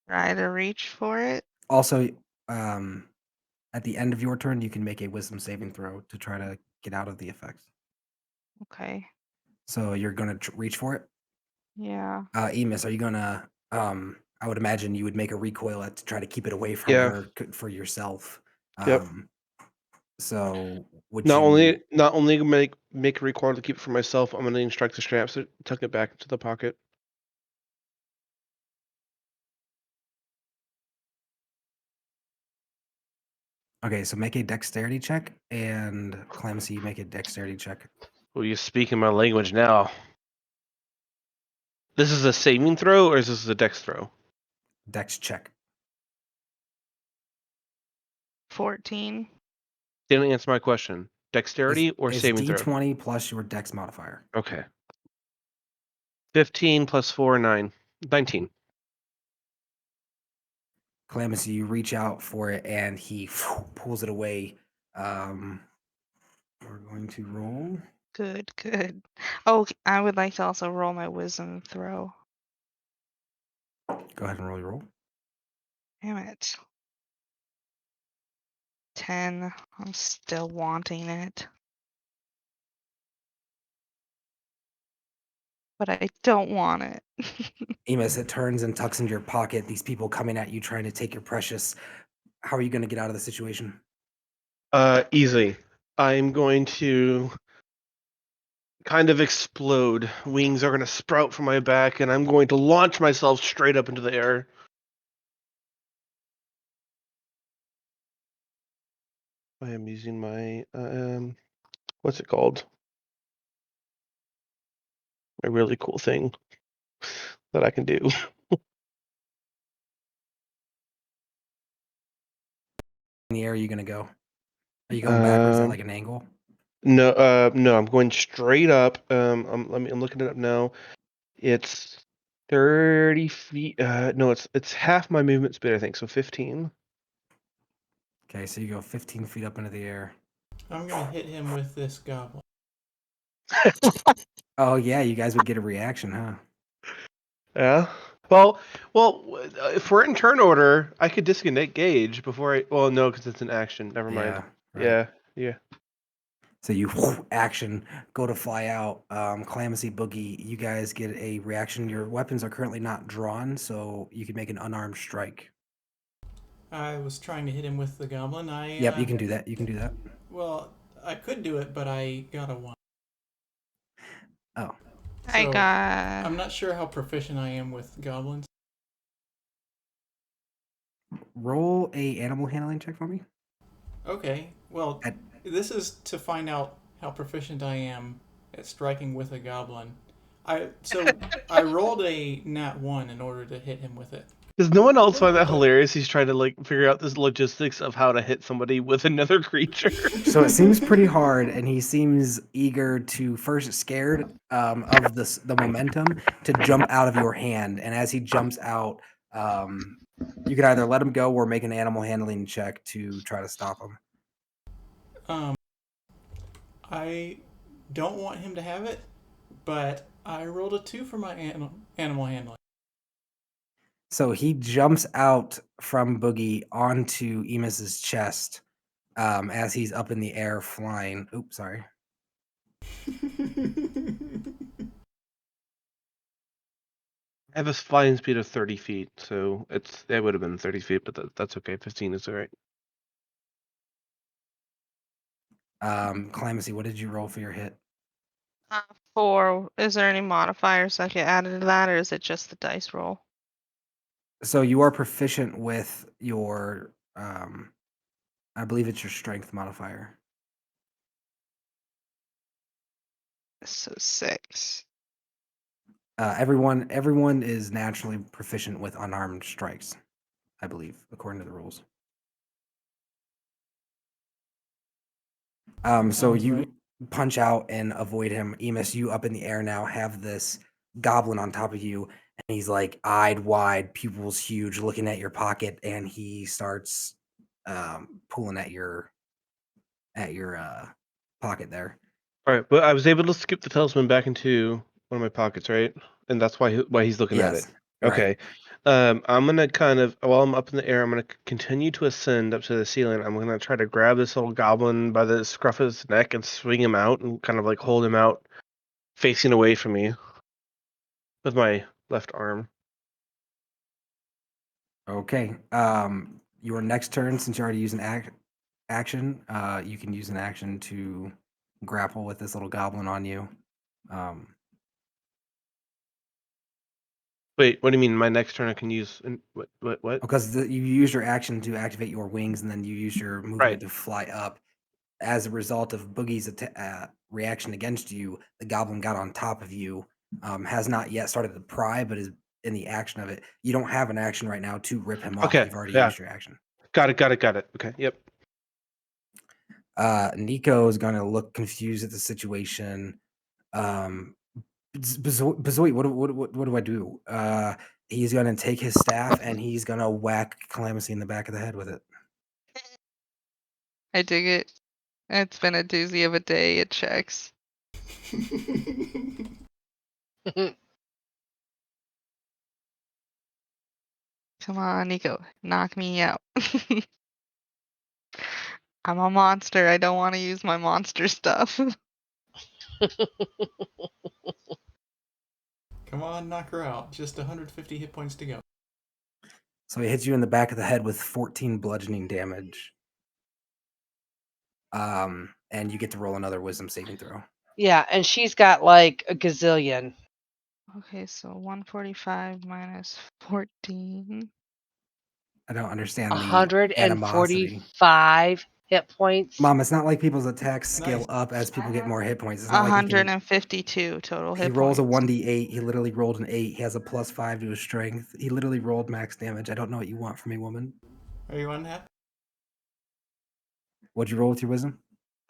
C: try to reach for it.
A: Also, at the end of your turn, you can make a wisdom saving throw to try to get out of the effects.
C: Okay.
A: So you're gonna reach for it.
C: Yeah.
A: Emus, are you gonna? I would imagine you would make a recoil to try to keep it away from
B: Yeah.
A: her for yourself.
B: Yep.
A: So would
B: Not
A: you?
B: only make a recoil to keep it for myself, I'm gonna instruct the straps to tuck it back into the pocket.
A: Okay, so make a dexterity check, and Calamithy, make a dexterity check.
B: Well, you speaking my language now. This is a saving throw, or is this a dex throw?
A: Dex check.
C: 14.
B: Didn't answer my question. Dexterity or
A: It's
B: saving throw?
A: D20 plus your dex modifier.
B: Okay. 15 plus 4, 9. 19.
A: Calamithy, you reach out for it, and he pulls it away. We're going to roll.
C: Good, good. Oh, I would like to also roll my wisdom throw.
A: Go ahead and roll your roll.
C: Damn it. 10. I'm still wanting it. But I don't want it.
A: Emus, it turns and tucks into your pocket. These people coming at you trying to take your precious. How are you going to get out of the situation?
B: Easy. I'm going to kind of explode. Wings are going to sprout from my back, and I'm going to launch myself straight up into the air. I am using my what's it called? A really cool thing that I can do.
A: In the air are you going to go? Are you going backwards at like an angle?
B: No, I'm going straight up. I'm looking it up now. It's 30 feet. No, it's half my movement speed, I think. So 15.
A: Okay, so you go 15 feet up into the air.
E: I'm gonna hit him with this goblin.
A: Oh yeah, you guys would get a reaction, huh?
B: Yeah. Well. If we're in turn order, I could disconnect Gage before I. Well, no, because it's an action. Never mind.
A: Yeah, right.
B: Yeah.
A: So you action, go to fly out. Calamithy, Boogie, you guys get a reaction. Your weapons are currently not drawn, so you can make an unarmed strike.
E: I was trying to hit him with the goblin.
A: Yep, you can do that. You can do that.
E: Well, I could do it, but I got a 1.
A: Oh,
C: I
E: So,
C: got.
E: I'm not sure how proficient I am with goblins.
A: roll a animal handling check for me.
E: Okay, well,
A: At-
E: this is to find out how proficient I am at striking with a goblin. I rolled a nat 1 in order to hit him with it.
B: Does no one else find that hilarious? He's trying to figure out this logistics of how to hit somebody with another creature.
A: So it seems pretty hard, and he seems eager to first scared of the momentum to jump out of your hand. And as he jumps out, you can either let him go or make an animal handling check to try to stop him.
E: I don't want him to have it, but I rolled a 2 for my animal handling.
A: So he jumps out from Boogie onto Emus's chest as he's up in the air flying. Oops, sorry.
B: I have a flying speed of 30 feet, so it would have been 30 feet, but that's okay. 15 is all right.
A: Calamithy, what did you roll for your hit?
C: 4. Is there any modifiers I could add into that, or is it just the dice roll?
A: So you are proficient with your, I believe it's your strength modifier.
C: So 6.
A: Everyone is naturally proficient with unarmed strikes, I believe, according to the rules. So
E: Sounds
A: you
E: right.
A: punch out and avoid him. Emus, you up in the air now have this goblin on top of you, and he's like eyed wide, pupils huge, looking at your pocket, and he starts pulling at your pocket there.
B: All right, but I was able to skip the talisman back into one of my pockets, right? And that's why he's looking at it.
A: Yes, right.
B: Okay. I'm gonna while I'm up in the air, I'm gonna continue to ascend up to the ceiling. I'm gonna try to grab this little goblin by the scruff of his neck and swing him out and kind of hold him out, facing away from me, with my left arm.
A: Okay. Your next turn, since you already used an action, you can use an action to grapple with this little goblin on you.
B: Wait, what do you mean? My next turn I can use what?
A: Because you use your action to activate your wings, and then you use your movement
B: Right.
A: to fly up. As a result of Boogie's reaction against you, the goblin got on top of you. Has not yet started to pry, but is in the action of it. You don't have an action right now to rip him off.
B: Okay.
A: You've already
B: Yeah.
A: used your action.
B: Got it. Okay. Yep.
A: Nico is going to look confused at the situation. Bazoi, what do I do? He's going to take his staff and he's going to whack Calamithy in the back of the head with it.
C: I dig it. It's been a doozy of a day. It checks. Come on, Nico. Knock me out. I'm a monster. I don't want to use my monster stuff.
E: Come on, knock her out. Just 150 hit points to go.
A: So he hits you in the back of the head with 14 bludgeoning damage. And you get to roll another wisdom saving throw.
D: Yeah, and she's got like a gazillion.
C: Okay, so 145 minus 14.
A: I don't understand the animosity.
D: 145 hit points.
A: Mom, it's not like people's attacks scale
E: Nice.
A: up as people get more hit points. It's not like he can.
C: 152 total hit
A: He rolls a
C: points.
A: 1d8. He literally rolled an 8. He has a +5 to his strength. He literally rolled max damage. I don't know what you want from me, woman.
E: Are you unhappy?
A: What'd you roll with your wisdom?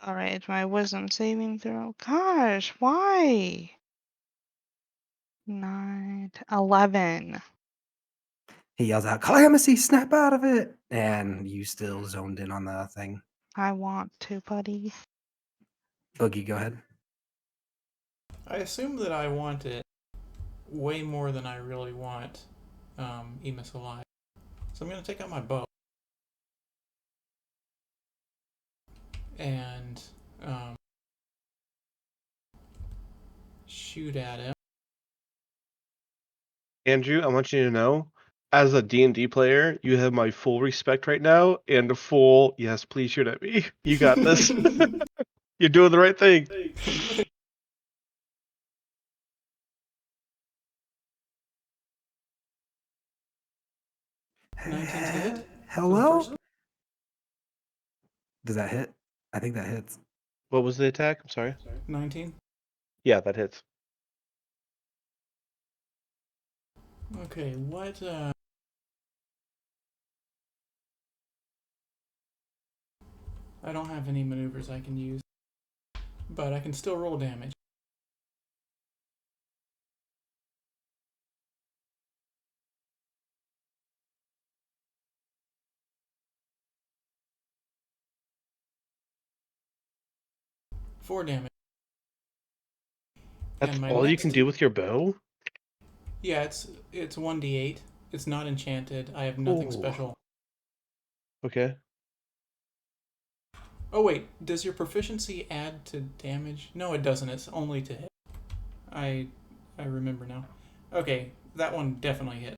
C: All right, my wisdom saving throw. Gosh, why? 9, 11.
A: He yells out, "Calamity, snap out of it!" And you still zoned in on the thing.
C: I want to, buddy.
A: Boogie, go ahead.
E: I assume that I want it way more than I really want Emus alive. So I'm going to take out my bow. And shoot at him.
B: Andrew, I want you to know, as a D&D player, you have my full respect right now and a full, yes, please shoot at me. You got this. You're doing the right thing.
E: 19 to hit. For the
A: Hello?
E: first-
A: Does that hit? I think that hits.
B: What was the attack? I'm sorry.
E: 19.
B: Yeah, that hits.
E: Okay, what I don't have any maneuvers I can use, but I can still roll damage. Four damage.
B: That's
E: And my
B: all you
E: next-
B: can do with your bow?
E: Yeah, it's 1d8. It's not enchanted. I have nothing
B: Ooh.
E: special.
B: Okay.
E: Oh wait, does your proficiency add to damage? No, it doesn't. It's only to hit. I remember now. Okay, that one definitely hit.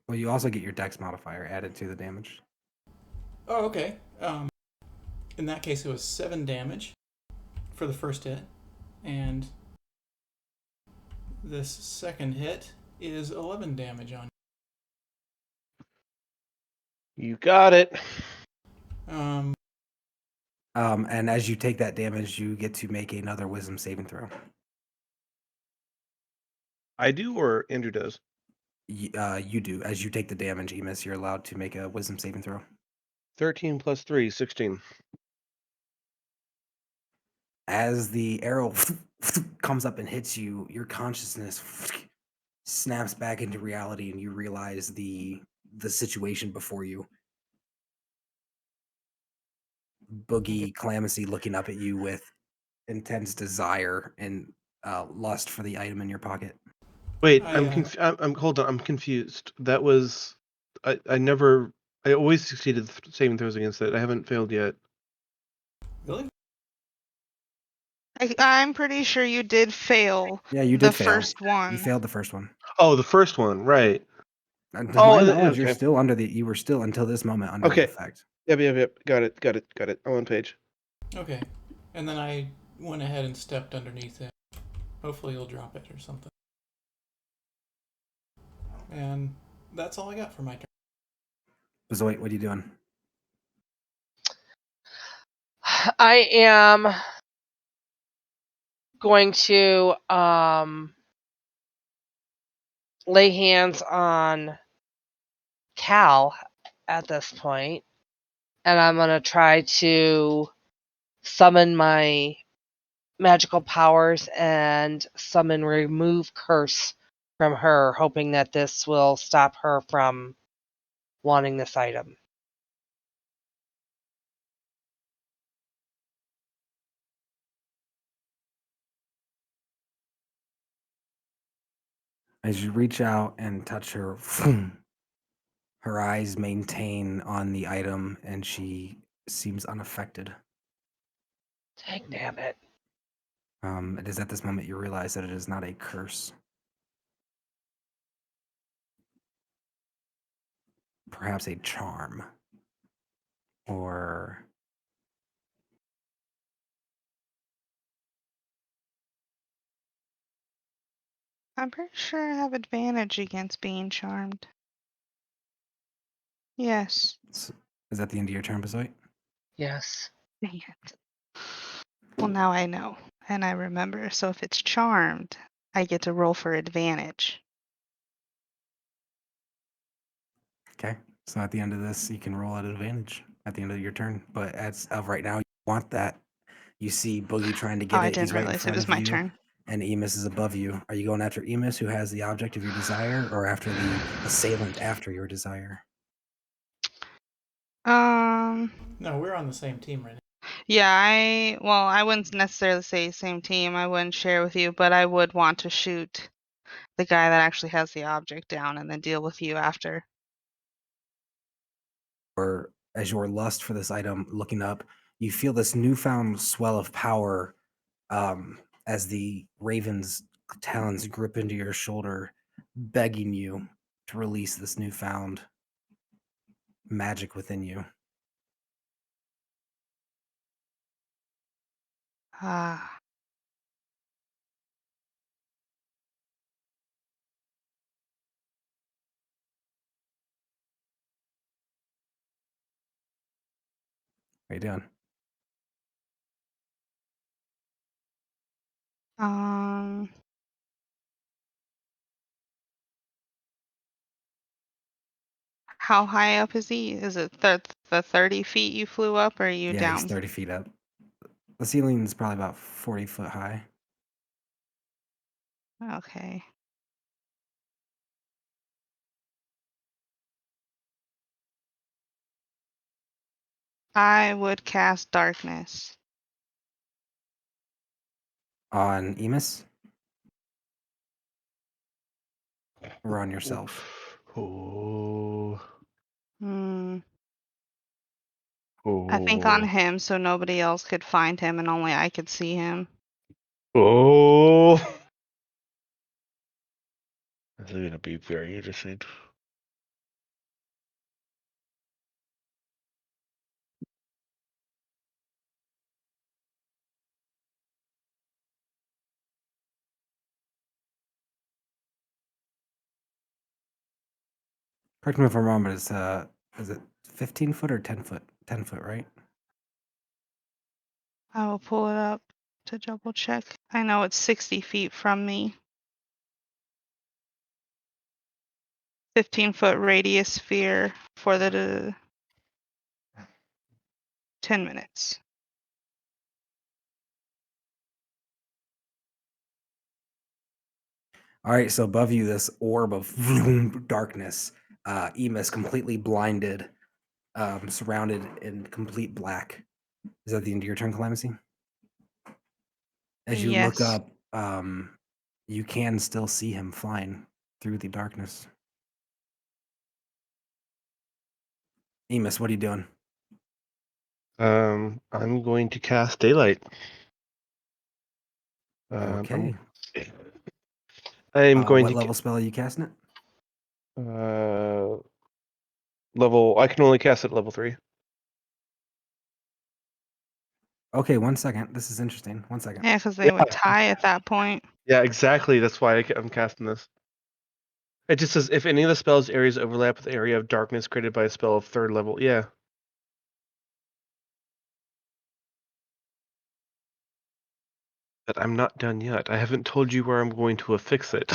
A: Well, you also get your dex modifier added to the damage.
E: Oh, okay. In that case, it was 7 damage for the first hit, and this second hit is 11 damage on.
B: You got it.
A: And as you take that damage, you get to make another wisdom saving throw.
B: I do, or Andrew does?
A: You do. As you take the damage, Emus, you're allowed to make a wisdom saving throw.
B: 13 plus 3, 16.
A: As the arrow comes up and hits you, your consciousness snaps back into reality, and you realize the situation before you. Boogie Calamacy looking up at you with intense desire and lust for the item in your pocket.
B: Wait,
E: I'm
B: hold on, I'm confused. That was I always succeeded saving throws against it. I haven't failed yet.
E: Really?
C: I'm pretty sure you did fail
A: Yeah, you
C: the
A: did fail.
C: first one.
A: You failed the first one.
B: Oh, the first one, right.
A: And to
B: Oh,
A: my knowledge,
B: okay.
A: you were still until this moment under the
B: Okay.
A: effect.
B: Yep. Got it. I'm on page.
E: Okay. And then I went ahead and stepped underneath it. Hopefully he'll drop it or something. And that's all I got for my turn.
A: Zoe, what are you doing?
D: I am going to lay hands on Cal at this point, and I'm going to try to summon my magical powers and summon remove curse from her, hoping that this will stop her from wanting this item.
A: As you reach out and touch her, Her eyes maintain on the item, and she seems unaffected.
D: Damn it.
A: It is at this moment you realize that it is not a curse. Perhaps a charm. Or
C: I'm pretty sure I have advantage against being charmed. Yes.
A: is that the end of your turn, Bezoit?
D: Yes.
C: Dang it. Well, now I know, and I remember. So if it's charmed, I get to roll for advantage.
A: Okay. So at the end of this, you can roll at advantage at the end of your turn. But as of right now, you want that. You see Boogie trying to
C: Oh,
A: get
C: I
A: it. He's
C: didn't
A: right in
C: realize it
A: front
C: was
A: of
C: my
A: you,
C: turn.
A: and Emus is above you. Are you going after Emus, who has the object of your desire, or after the assailant after your desire?
E: No, we're on the same team right now.
C: Yeah, I wouldn't necessarily say same team. I wouldn't share with you, but I would want to shoot the guy that actually has the object down and then deal with you after.
A: Or as your lust for this item looking up, you feel this newfound swell of power as the raven's talons grip into your shoulder, begging you to release this newfound magic within you.
C: Ah.
A: What are you doing?
C: How high up is he? Is it the 30 feet you flew up, or are you
A: Yeah, he's
C: down?
A: 30 feet up. The ceiling is probably about 40 foot high.
C: Okay. I would cast darkness.
A: On Emus? Or on yourself?
B: Oh.
C: Hmm.
B: Oh.
C: I think on him, so nobody else could find him and only I could see him.
B: Oh. This is gonna be very interesting.
A: Correct me if I'm wrong, but is it 15 foot or 10 foot? 10 foot, right?
C: I will pull it up to double check. I know it's 60 feet from me. 15-foot radius sphere for the 10 minutes.
A: All right, so above you, this orb of vroom, darkness. Emus completely blinded, surrounded in complete black. Is that the end of your turn, Calamitcy? As you look
C: Yes.
A: up, you can still see him flying through the darkness. Emus, what are you doing?
B: I'm going to cast daylight.
A: Okay.
B: I'm going
A: What
B: to
A: level spell are you casting it?
B: level. I can only cast it level 3.
A: Okay, 1 second. This is interesting. 1 second.
C: Yeah, because they would tie at that point.
B: Yeah, exactly. That's why I'm casting this. It just says if any of the spell's areas overlap with the area of darkness created by a spell of 3rd level. Yeah. But I'm not done yet. I haven't told you where I'm going to affix it.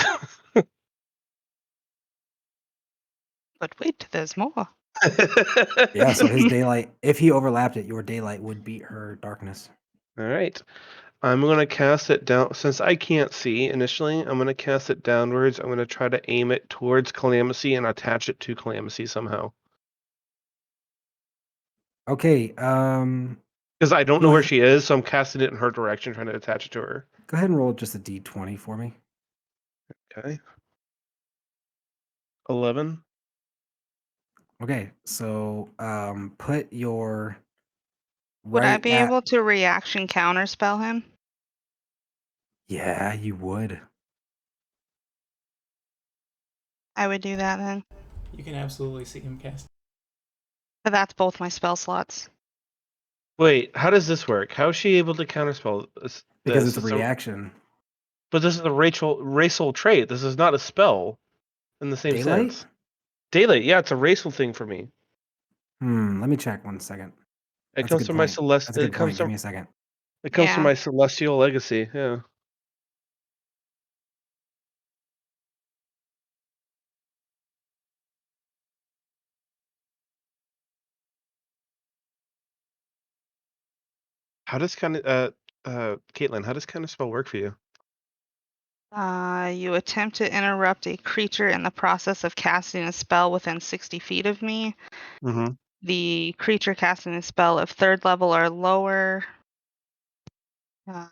C: But wait, there's more.
A: Yeah, so his daylight, if he overlapped it, your daylight would beat her darkness.
B: All right. I'm going to cast it down. Since I can't see initially, I'm going to cast it downwards. I'm going to try to aim it towards Calamitcy and attach it to Calamitcy somehow.
A: Okay,
B: Because I don't
A: Go
B: know where
A: ahead.
B: she is, so I'm casting it in her direction, trying to attach it to her.
A: go ahead and roll just a d20 for me.
B: Okay. 11.
A: Okay, so put your
C: Would I
A: right
C: be
A: at.
C: able to reaction counterspell him?
A: Yeah, you would.
C: I would do that then.
E: You can absolutely see him cast.
C: But that's both my spell slots.
B: Wait, how does this work? How is she able to counterspell this?
A: Because it's a
B: It's
A: reaction.
B: but this is a racial trait. This is not a spell in the same
A: Daylight?
B: sense. Daylight, yeah, it's a racial thing for me.
A: Let me check 1 second.
B: It
A: That's a
B: comes
A: good
B: from my
A: point. That's a good point. Give me a second.
B: It comes from
C: Yeah.
B: my celestial legacy. Yeah. How does Caitlin, how does counterspell work for you?
C: You attempt to interrupt a creature in the process of casting a spell within 60 feet of me.
B: Mm-hmm.
C: The creature casting a spell of 3rd level or lower. Hold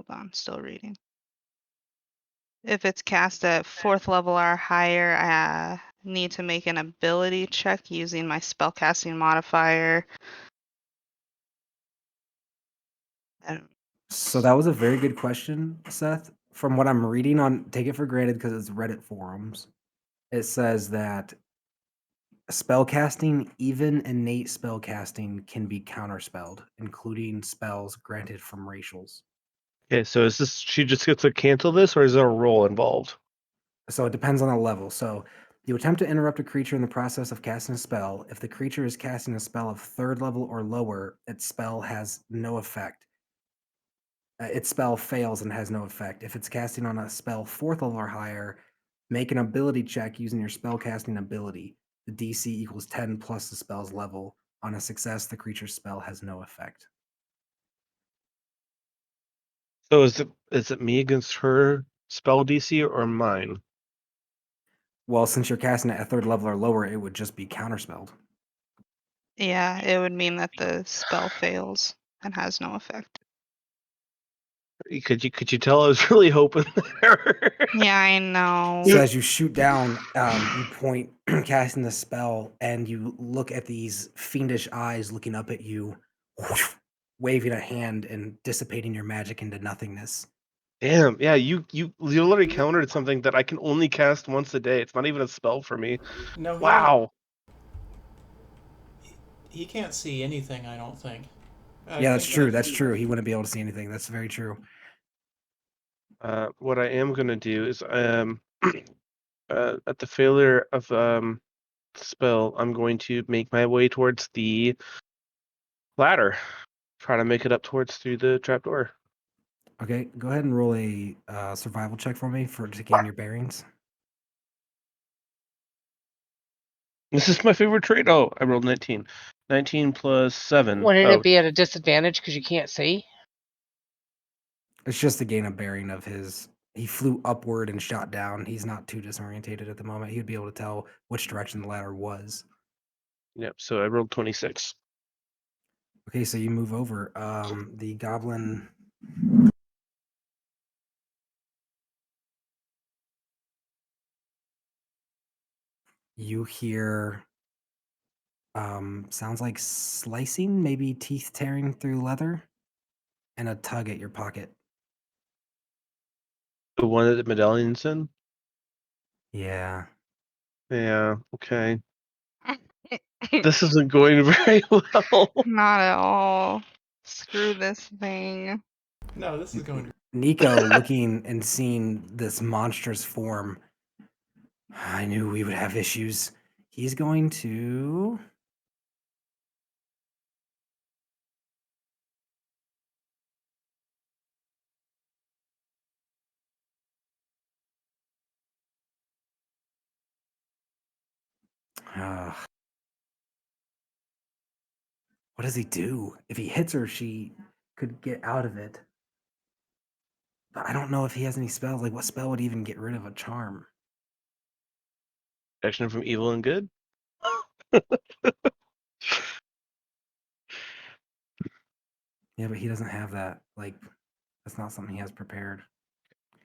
C: on, still reading. If it's cast at 4th level or higher, I need to make an ability check using my spellcasting modifier.
A: So that was a very good question, Seth. From what I'm reading on Take It for Granted because it's Reddit forums, it says that spellcasting, even innate spellcasting, can be counterspelled, including spells granted from racials.
B: Okay, so is this she just gets to cancel this, or is there a roll involved?
A: So it depends on the level. So you attempt to interrupt a creature in the process of casting a spell. If the creature is casting a spell of 3rd level or lower, its spell has no effect. Its spell fails and has no effect. If it's casting on a spell 4th level or higher, make an ability check using your spellcasting ability. The DC equals 10 plus the spell's level. On a success, the creature's spell has no effect.
B: So is it me against her spell DC or mine?
A: Well, since you're casting it at 3rd level or lower, it would just be counterspelled.
C: Yeah, it would mean that the spell fails and has no effect.
B: Could you tell I was really hoping there?
C: Yeah, I know.
A: So as you shoot down, you point casting the spell, and you look at these fiendish eyes looking up at you, waving a hand and dissipating your magic into nothingness.
B: Damn, yeah, you literally countered something that I can only cast once a day. It's not even a spell for me.
E: No,
B: Wow.
E: he can't see anything. I don't think. I
A: Yeah, that's
E: think
A: true. That's true. He wouldn't be able to see anything. That's very true.
B: What I am gonna do is at the failure of spell, I'm going to make my way towards the ladder. Try to make it up towards through the trapdoor.
A: Okay, go ahead and roll a survival check for me to gain your bearings.
B: This is my favorite trait. Oh, I rolled 19. 19 plus 7.
D: Wouldn't
B: Oh,
D: it be at a disadvantage because you can't see?
A: It's just to gain a bearing of his. He flew upward and shot down. He's not too disorientated at the moment. He would be able to tell which direction the ladder was.
B: yep. So I rolled 26.
A: Okay, so you move over. The goblin. You hear sounds like slicing, maybe teeth tearing through leather, and a tug at your pocket.
B: The one that the medallion's in?
A: Yeah.
B: Yeah, okay. This isn't going very well.
C: Not at all. Screw this thing.
E: No, this is going.
A: Nico, looking and seeing this monstrous form, I knew we would have issues. He's going to. Uh, what does he do? If he hits her, she could get out of it. But I don't know if he has any spells. Like, what spell would even get rid of a charm?
B: Protection from evil and good?
A: Yeah, but he doesn't have that. Like, that's not something he has prepared.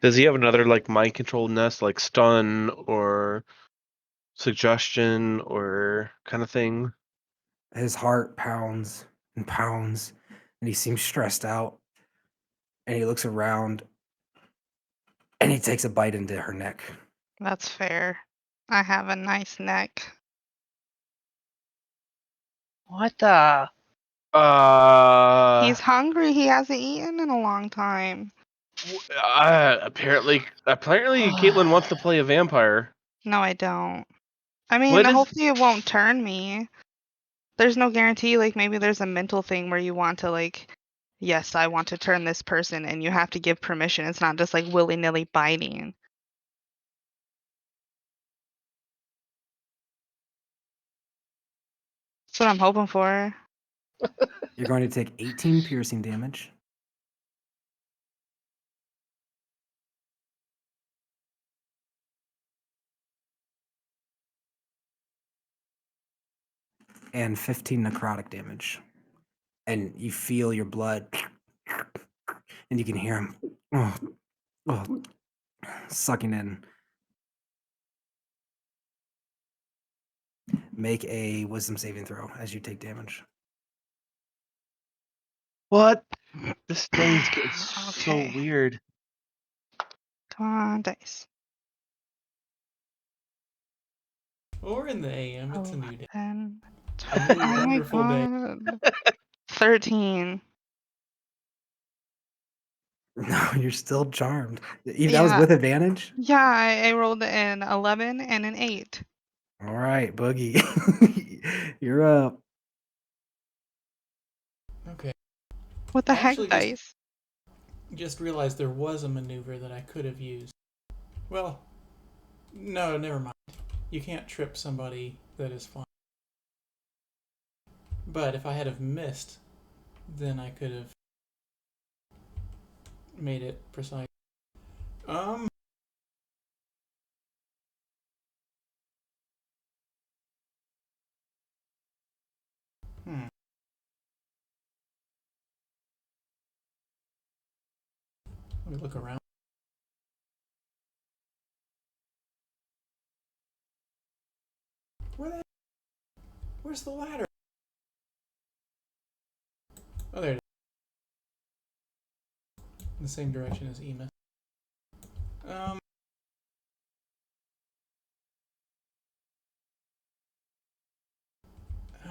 B: Does he have another like mind control nest, like stun or suggestion or kind of thing?
A: His heart pounds and pounds, and he seems stressed out. And he looks around, and he takes a bite into her neck.
C: That's fair. I have a nice neck.
D: What the?
C: He's hungry. He hasn't eaten in a long time.
B: Apparently, Caitlin wants to play a vampire.
C: No, I don't. I mean,
B: What is?
C: hopefully it won't turn me. There's no guarantee. Like, maybe there's a mental thing where you want to, like, yes, I want to turn this person, and you have to give permission. It's not just, like, willy-nilly biting. That's what I'm hoping for.
A: You're going to take 18 piercing damage. And 15 necrotic damage. And you feel your blood, and you can hear him sucking in. Make a wisdom saving throw as you take damage.
B: What? This thing's getting so
C: Okay.
B: weird.
C: Come on, dice.
E: Or in the AM, it's a new day.
C: 11,
E: A new
C: oh my
E: wonderful day.
C: god. 13.
A: No, you're still charmed. That was
C: Yeah.
A: with advantage?
C: Yeah, I rolled an 11 and an 8.
A: All right, Boogie. You're up.
E: Okay.
C: What the
E: I
C: heck,
E: actually
C: dice?
E: just realized there was a maneuver that I could have used. Well, no, never mind. You can't trip somebody that is flying. But if I had have missed, then I could have made it precise. Let me look around. Where's the ladder? Oh, there it is. In the same direction as Ema.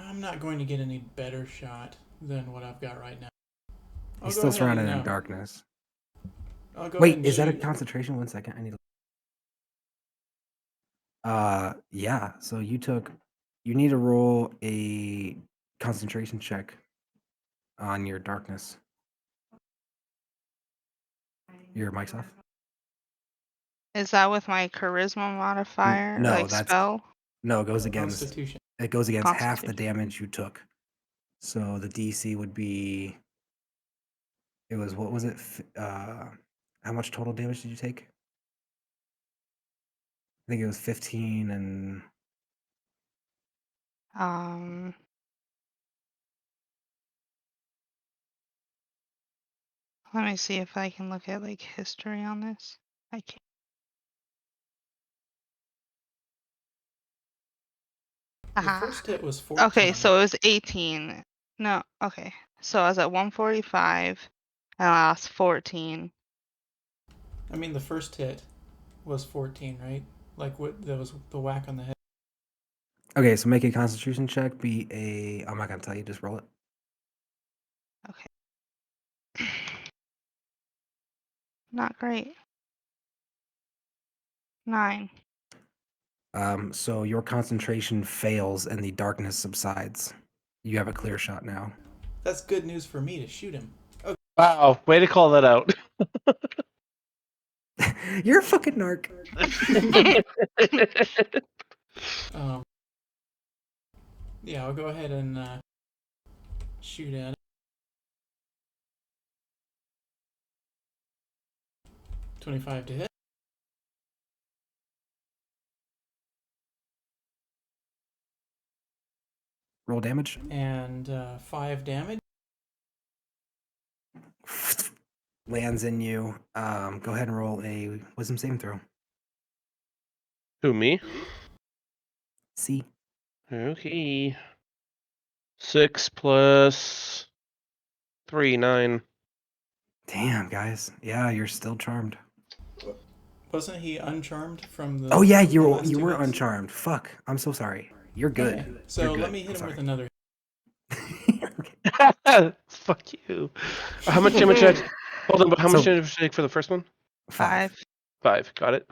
E: I'm not going to get any better shot than what I've got right now.
A: He's still surrounded in darkness. Wait, is that a
E: shoot.
A: concentration? 1 second. I need yeah. So you need to roll a concentration check on your darkness. Your mic's off?
C: Is that with my charisma modifier?
A: No,
C: Like
A: that's
C: spell?
A: no, it goes against
E: Constitution.
A: half the
C: Constitution.
A: damage you took. So the DC would be what was it? How much total damage did you take? I think it was 15 and
C: Let me see if I can look at like history on this. I can't.
E: The
C: Aha.
E: first hit was 14.
C: Okay, so it was 18. No, okay. So I was at 145 and I lost 14.
E: I mean, the first hit was 14, right? Like what? That was the whack on the head.
A: okay, so make a constitution check. I'm not gonna tell you, just roll it.
C: Okay. Not great. 9.
A: So your concentration fails and the darkness subsides. You have a clear shot now.
E: That's good news for me to shoot him. Okay.
B: Wow, way to call that out.
A: You're a fucking narc.
E: Yeah, I'll go ahead and shoot at it. 25 to hit.
A: Roll damage.
E: And 5 damage.
A: lands in you. Go ahead and roll a wisdom saving throw.
B: Who, me?
A: See?
B: Okay. 6 plus 3, 9.
A: Damn, guys. Yeah, you're still charmed.
E: Wasn't he uncharmed from the?
A: Oh yeah,
E: the last
A: you
E: two
A: were
E: hits?
A: uncharmed. Fuck. I'm so sorry. You're good.
E: Okay, so
A: You're good.
E: let me hit
A: I'm
E: him with
A: sorry.
E: another.
B: Fuck you. How much damage did I... Hold on, but how much
A: So-
B: damage did I take for the first one?
A: 5.
B: 5. Got it.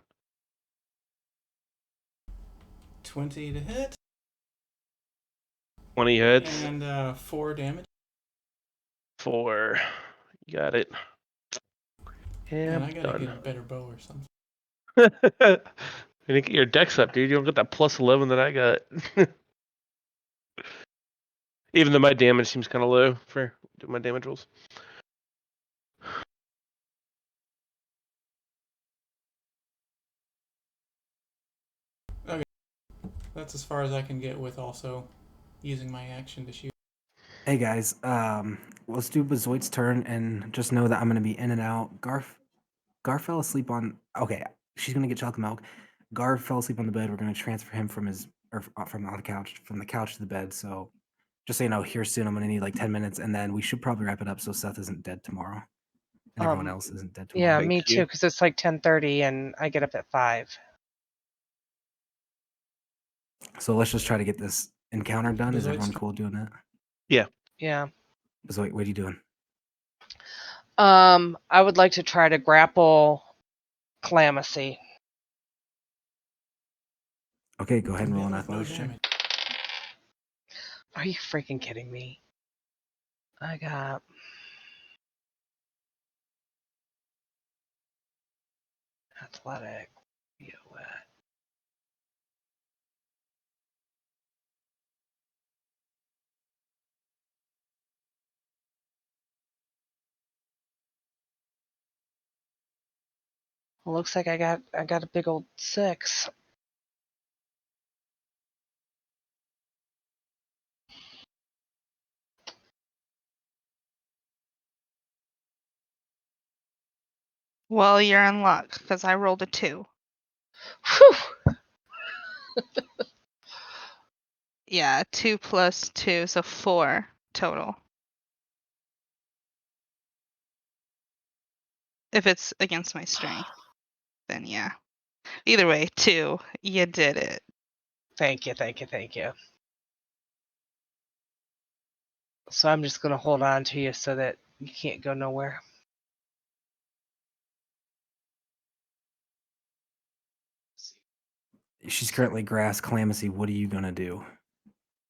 E: 20 to hit
B: 20 hits.
E: and 4 damage.
B: 4. You got it.
E: And I
B: And
E: gotta get a
B: done.
E: better bow or something.
B: You need to get your dex up, dude. You don't get that plus 11 that I got. Even though my damage seems kind of low for my damage rolls.
E: That's as far as I can get with also using my action to shoot.
A: Hey guys, let's do Bazoit's turn and just know that I'm gonna be in and out. Gar fell asleep on. Okay, she's gonna get chocolate milk. Gar fell asleep on the bed. We're gonna transfer him from from on the couch to the bed. So just so you know, here soon. I'm gonna need like 10 minutes, and then we should probably wrap it up so Seth isn't dead tomorrow, and everyone else isn't dead tomorrow.
D: Yeah,
B: Thank
D: me
B: you.
D: too, because it's like 10:30 and I get up at 5.
A: So let's just try to get this encounter done. Is
E: Bazoit's
A: everyone
E: turn.
A: cool doing that?
D: Yeah.
A: Bazoit, what are you doing?
D: I would like to try to grapple Calamacy.
A: Okay, go ahead and
E: Hit
A: roll an
E: him with no
A: athletics check.
E: damage.
D: Are you freaking kidding me? I got. Athletic. Yeah, what? Well, looks like I got a big old 6.
C: Well, you're in luck because I rolled a 2.
D: Whew!
C: Yeah, 2 plus 2, so 4 total. If it's against my strength, then yeah. Either way, 2. You did it.
D: Thank you, thank you, thank you. So I'm just gonna hold on to you so that you can't go nowhere.
A: She's currently grass Calamacy. What are you gonna do?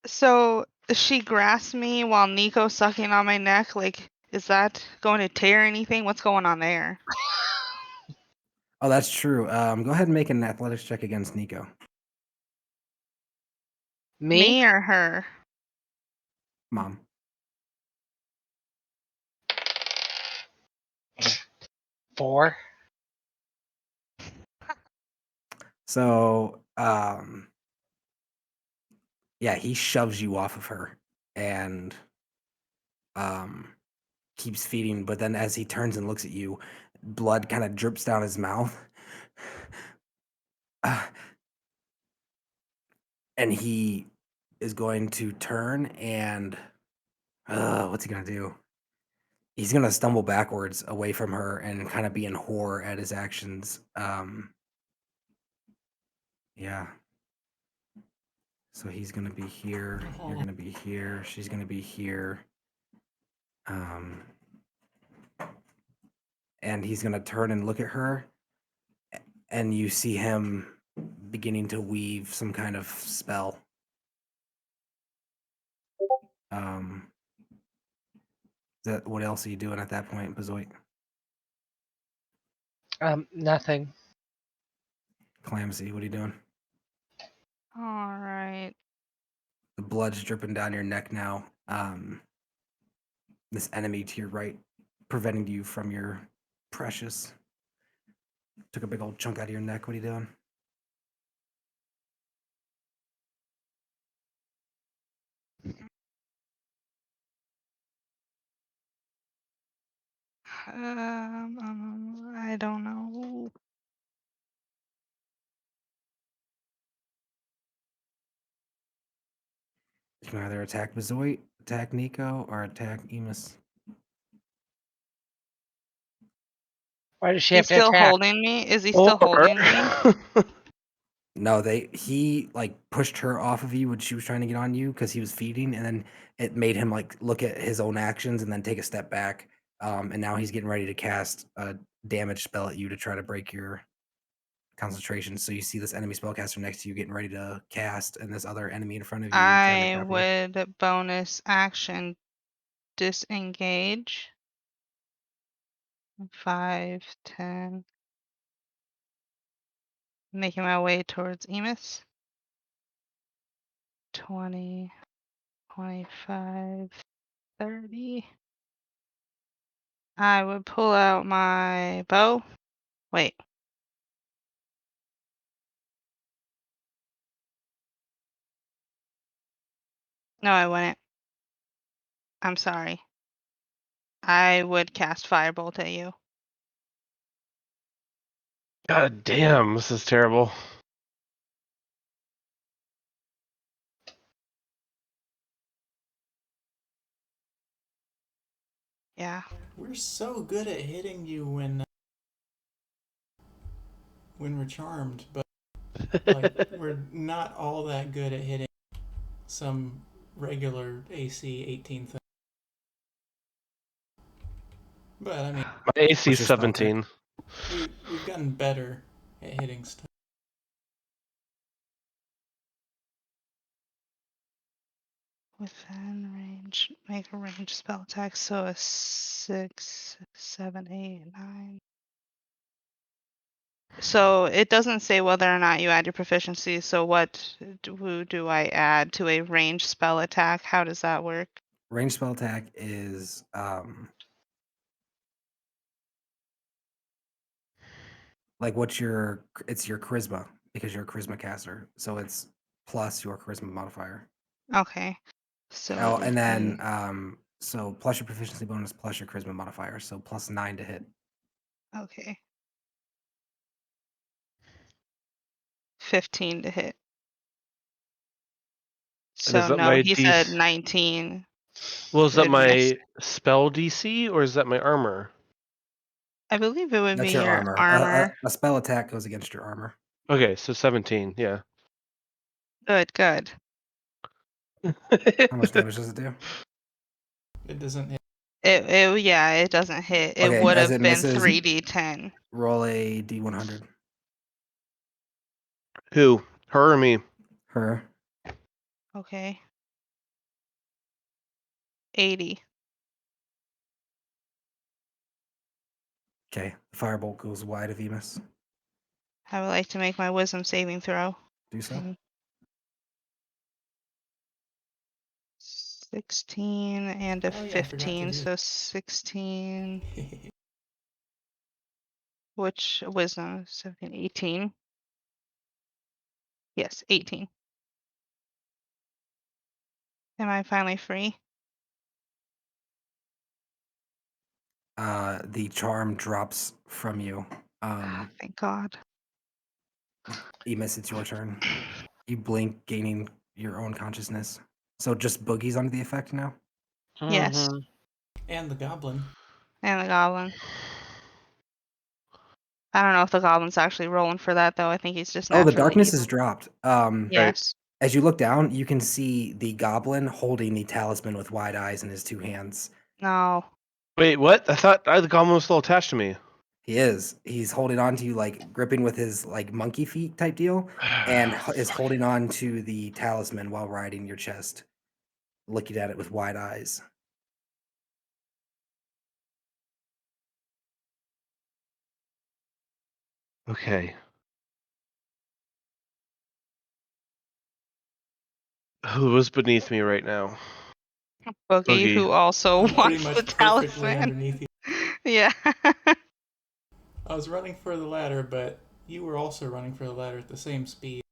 C: So she grasped me while Nico's sucking on my neck. Like, is that going to tear anything? What's going on there?
A: Oh, that's true. Go ahead and make an athletics check against Nico.
D: Me?
C: Me or her?
A: Mom.
D: Four.
A: So, yeah, he shoves you off of her and keeps feeding, but then as he turns and looks at you, blood kind of drips down his mouth. And he is going to turn and what's he gonna do? He's gonna stumble backwards away from her and kind of be in horror at his actions. Yeah. So he's gonna be here. You're gonna be here. She's gonna be here. And he's gonna turn and look at her, and you see him beginning to weave some kind of spell. What else are you doing at that point, Bazoit?
D: Nothing.
A: Clamsy, what are you doing?
C: All right.
A: The blood's dripping down your neck now. This enemy to your right, preventing you from your precious. Took a big old chunk out of your neck. What are you doing?
C: I don't know.
A: You can either attack Bezoit, attack Nico, or attack Emus.
D: Why does she
C: He's
D: have to
C: still
D: attack?
C: holding me? Is he still
B: Or
C: holding me?
A: No, he like pushed her off of you when she was trying to get on you because he was feeding, and then it made him like look at his own actions and then take a step back. And now he's getting ready to cast a damage spell at you to try to break your concentration. So you see this enemy spellcaster next to you getting ready to cast, and this other enemy in front of you trying to
C: I
A: grapple.
C: would bonus action disengage. 5, 10. Making my way towards Emus. 20, 25, 30. I would pull out my bow. Wait. No, I wouldn't. I'm sorry. I would cast Firebolt at you.
B: God damn, this is terrible.
C: Yeah.
E: We're so good at hitting you when we're charmed, but like we're not all that good at hitting some regular AC 18 thing. But I mean,
B: My AC
A: What's
B: is
A: your spell attack?
B: 17.
E: we've gotten better at hitting stuff.
C: Within range. Make a range spell attack. So a 6, 7, 8, 9. So it doesn't say whether or not you add your proficiency. So what do I add to a range spell attack? How does that work?
A: Range spell attack is like what's your it's your charisma because you're a charisma caster, so it's plus your charisma modifier.
C: Okay. So it
A: Oh,
C: would
A: and then
C: be,
A: so plus your proficiency bonus plus your charisma modifier, so plus 9 to hit.
C: okay. 15 to hit.
B: And is
C: So
B: that
C: no,
B: my
C: he said
B: DC?
C: 19.
B: Well, is that
C: It missed.
B: my spell DC or is that my armor?
C: I believe it would
A: That's
C: be
A: your
C: your
A: armor.
C: armor.
A: A spell attack goes against your armor.
B: Okay, so 17, yeah.
C: Good, good.
A: How much damage does it do?
E: It doesn't hit.
C: Yeah, it doesn't hit. It
A: Okay,
C: would
A: as
C: have
A: it
C: been
A: misses,
C: 3d10.
A: roll a d100.
B: Who? Her or me?
A: Her.
C: Okay. 80.
A: Okay, the firebolt goes wide of Emus.
C: I would like to make my wisdom saving throw.
A: Do so.
C: 16 and a
E: Oh yeah, I forgot to
C: 15,
E: do
C: so 16.
E: that.
C: Which wisdom? 17, 18. Yes, 18. Am I finally free?
A: The charm drops from you.
C: Thank God.
A: Emus, it's your turn. You blink, gaining your own consciousness. So just Boogie's under the effect now?
C: Yes,
D: Mhm.
E: And the goblin.
C: and the goblin. I don't know if the goblin's actually rolling for that though. I think he's just
A: Oh, the
C: naturally
A: darkness
C: evil.
A: is dropped.
C: Yes.
A: As you look down, you can see the goblin holding the talisman with wide eyes in his two hands.
C: No.
B: Wait, what? I thought the goblin was still attached to me.
A: He is. He's holding on to you, like gripping with his like monkey feet type deal, and is holding on to the talisman while riding your chest, looking at it with wide eyes.
B: Okay. Who is beneath me right now?
C: Boogie,
B: Boogie.
C: who also
E: I'm pretty
C: wants the
E: much perfectly
C: talisman.
E: underneath you.
C: Yeah.
E: I was running for the ladder, but you were also running for the ladder at the same speed.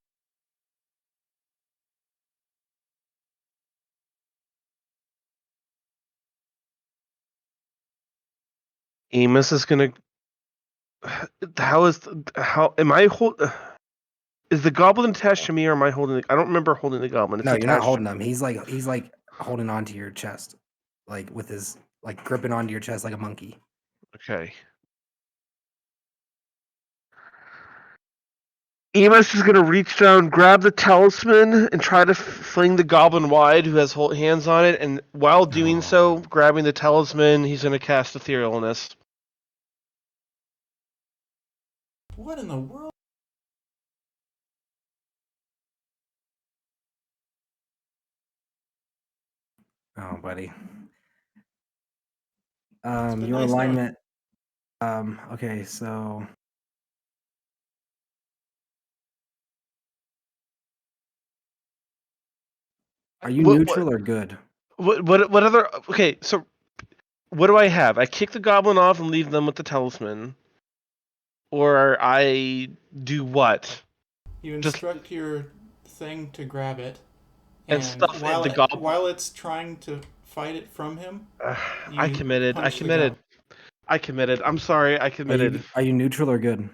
B: Amos is gonna. How am I hold? Is the goblin attached to me, or am I holding? I don't remember holding the goblin. It's
A: No, you're not
B: attached.
A: holding him. He's like holding onto your chest, like with his like gripping onto your chest like a monkey.
B: Okay. Amos is gonna reach down, grab the talisman, and try to fling the goblin wide, who has hands on it. And while doing so, grabbing the talisman, he's gonna cast Etherealness.
E: What in the world?
A: Oh, buddy.
E: It's been
A: Your
E: nice knowing
A: alignment. Okay, so are you neutral or good?
B: What other? Okay, so what do I have? I kick the goblin off and leave them with the talisman, or I do what?
E: You
B: Just
E: instruct your thing to grab it,
B: and
E: and
B: stuff the goblin.
E: while it's trying to fight it from him,
B: I
E: you
B: committed.
E: punch the goblin.
B: I committed. I'm sorry. I committed.
A: Are you neutral or good?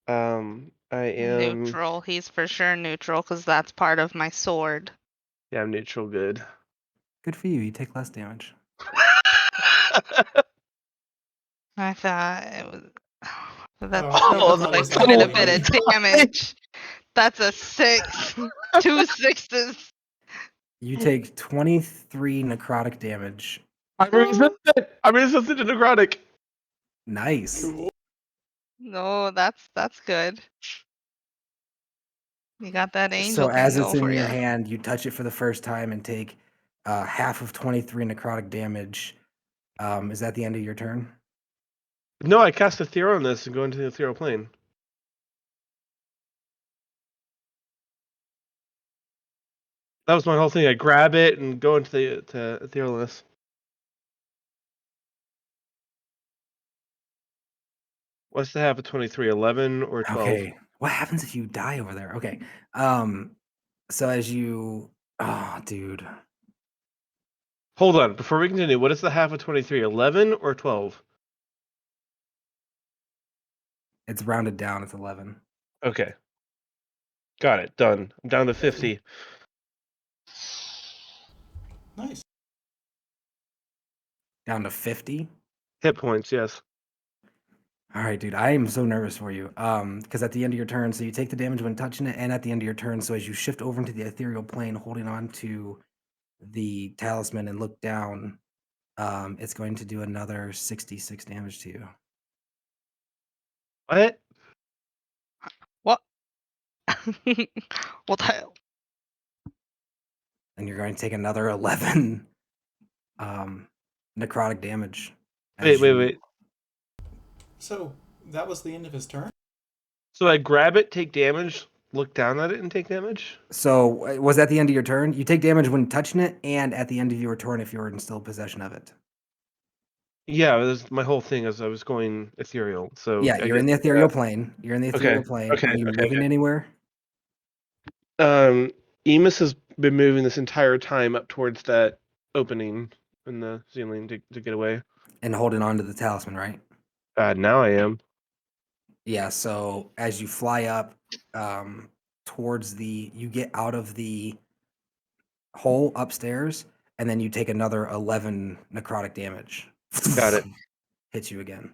B: I am.
C: Neutral. He's for sure neutral because that's part of my sword.
B: Yeah, I'm neutral. Good.
A: Good for you. You take less damage.
C: I thought it was. That
E: Oh,
C: still
E: I
C: looks
E: thought it
C: like
E: was
C: quite a
E: equally
C: bit of
E: good.
C: damage. That's a 6. 2 6s.
A: You take 23 necrotic damage.
B: I'm resistant. I'm resistant to necrotic.
A: Nice.
E: Cool.
C: No, that's good. You got that angel
A: So
C: thing
A: as it's
C: going
A: in
C: for
A: your
C: you.
A: hand, you touch it for the first time and take half of 23 necrotic damage. Is that the end of your turn?
B: No, I cast Ethereal on this and go into the ethereal plane. That was my whole thing. I grab it and go into the etherealness. What's the half of 23? 11 or 12?
A: Okay. What happens if you die over there? Okay. So as you oh dude.
B: Hold on. Before we continue, what is the half of 23? 11 or 12?
A: It's rounded down, it's 11.
B: Okay. Got it. Done. I'm down to 50.
E: Nice.
A: Down to 50.
B: Hit points, yes.
A: All right, dude. I am so nervous for you. Because at the end of your turn, so you take the damage when touching it, and at the end of your turn, so as you shift over into the ethereal plane, holding on to the talisman and look down, it's going to do another 66 damage to you.
B: What?
C: What? What the hell?
A: And you're going to take another 11 necrotic damage.
B: Wait.
E: So that was the end of his turn?
B: So I grab it, take damage, look down at it, and take damage?
A: So was that the end of your turn? You take damage when touching it, and at the end of your turn if you're in still possession of it.
B: Yeah, that's my whole thing as I was going ethereal. So
A: Yeah, you're in the ethereal plane. You're in the ethereal plane.
B: Okay.
A: Are you moving anywhere?
B: Emus has been moving this entire time up towards that opening in the ceiling to get away.
A: And holding on to the talisman, right?
B: Now I am.
A: Yeah, so as you fly up towards you get out of the hole upstairs, and then you take another 11 necrotic damage.
B: Got it.
A: Hits you again.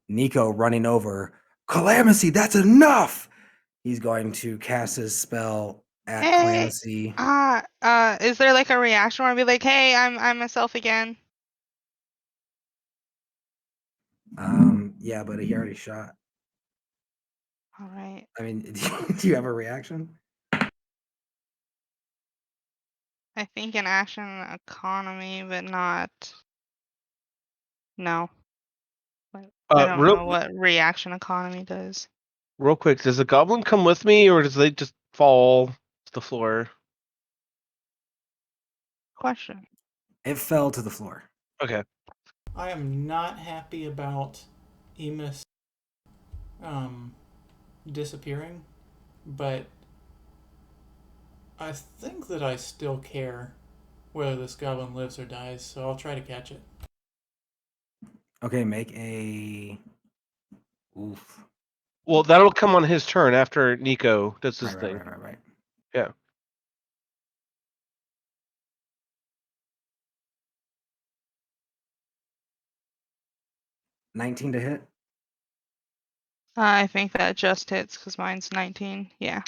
A: Nico running over. Calamity, that's enough! He's going to cast his spell at
C: Hey,
A: Calamity.
C: is there like a reaction where I'd be like, "Hey, I'm myself again"?
A: Yeah, but he already shot.
C: All right.
A: I mean, do you have a reaction?
C: I think an action economy, but not. No. I don't know what reaction economy does.
B: Real quick, does the goblin come with me, or does they just fall to the floor?
C: Question.
A: It fell to the floor.
B: Okay.
E: I am not happy about Emus disappearing, but I think that I still care whether this goblin lives or dies, so I'll try to catch it.
A: Okay, make a. Oof.
B: Well, that'll come on his turn after Nico does his
A: Right,
B: thing.
A: right.
B: Yeah.
A: $19 to hit.
C: I think that just hits because mine's 19. Yeah.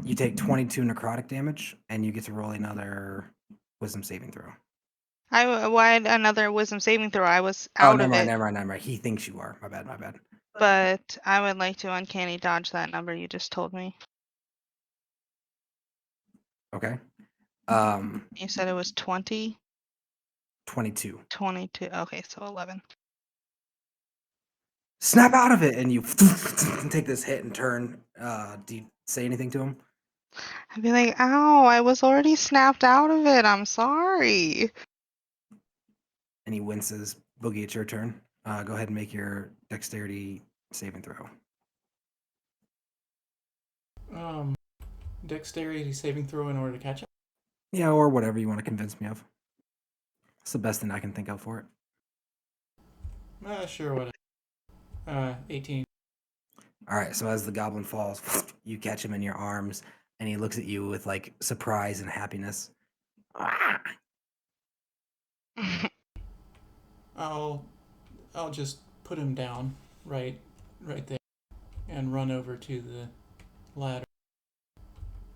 A: You take 22 necrotic damage, and you get to roll another wisdom saving throw.
C: Why another wisdom saving throw? I was
A: Oh,
C: out of it,
A: never mind. He thinks you are. My bad.
C: but I would like to uncanny dodge that number you just told me.
A: Okay.
C: You said it was 20?
A: 22.
C: 22. Okay, so 11.
A: Snap out of it, and you take this hit and turn. Do you say anything to him?
C: I'd be like, ow, I was already snapped out of it. I'm sorry.
A: And he winces. Boogie, it's your turn. Go ahead and make your dexterity saving throw.
E: Dexterity saving throw in order to catch him.
A: Yeah, or whatever you want to convince me of. It's the best thing I can think of for it.
E: Sure, whatever. 18.
A: All right, so as the goblin falls, you catch him in your arms, and he looks at you with like surprise and happiness. Ah!
E: I'll just put him down right there and run over to the ladder.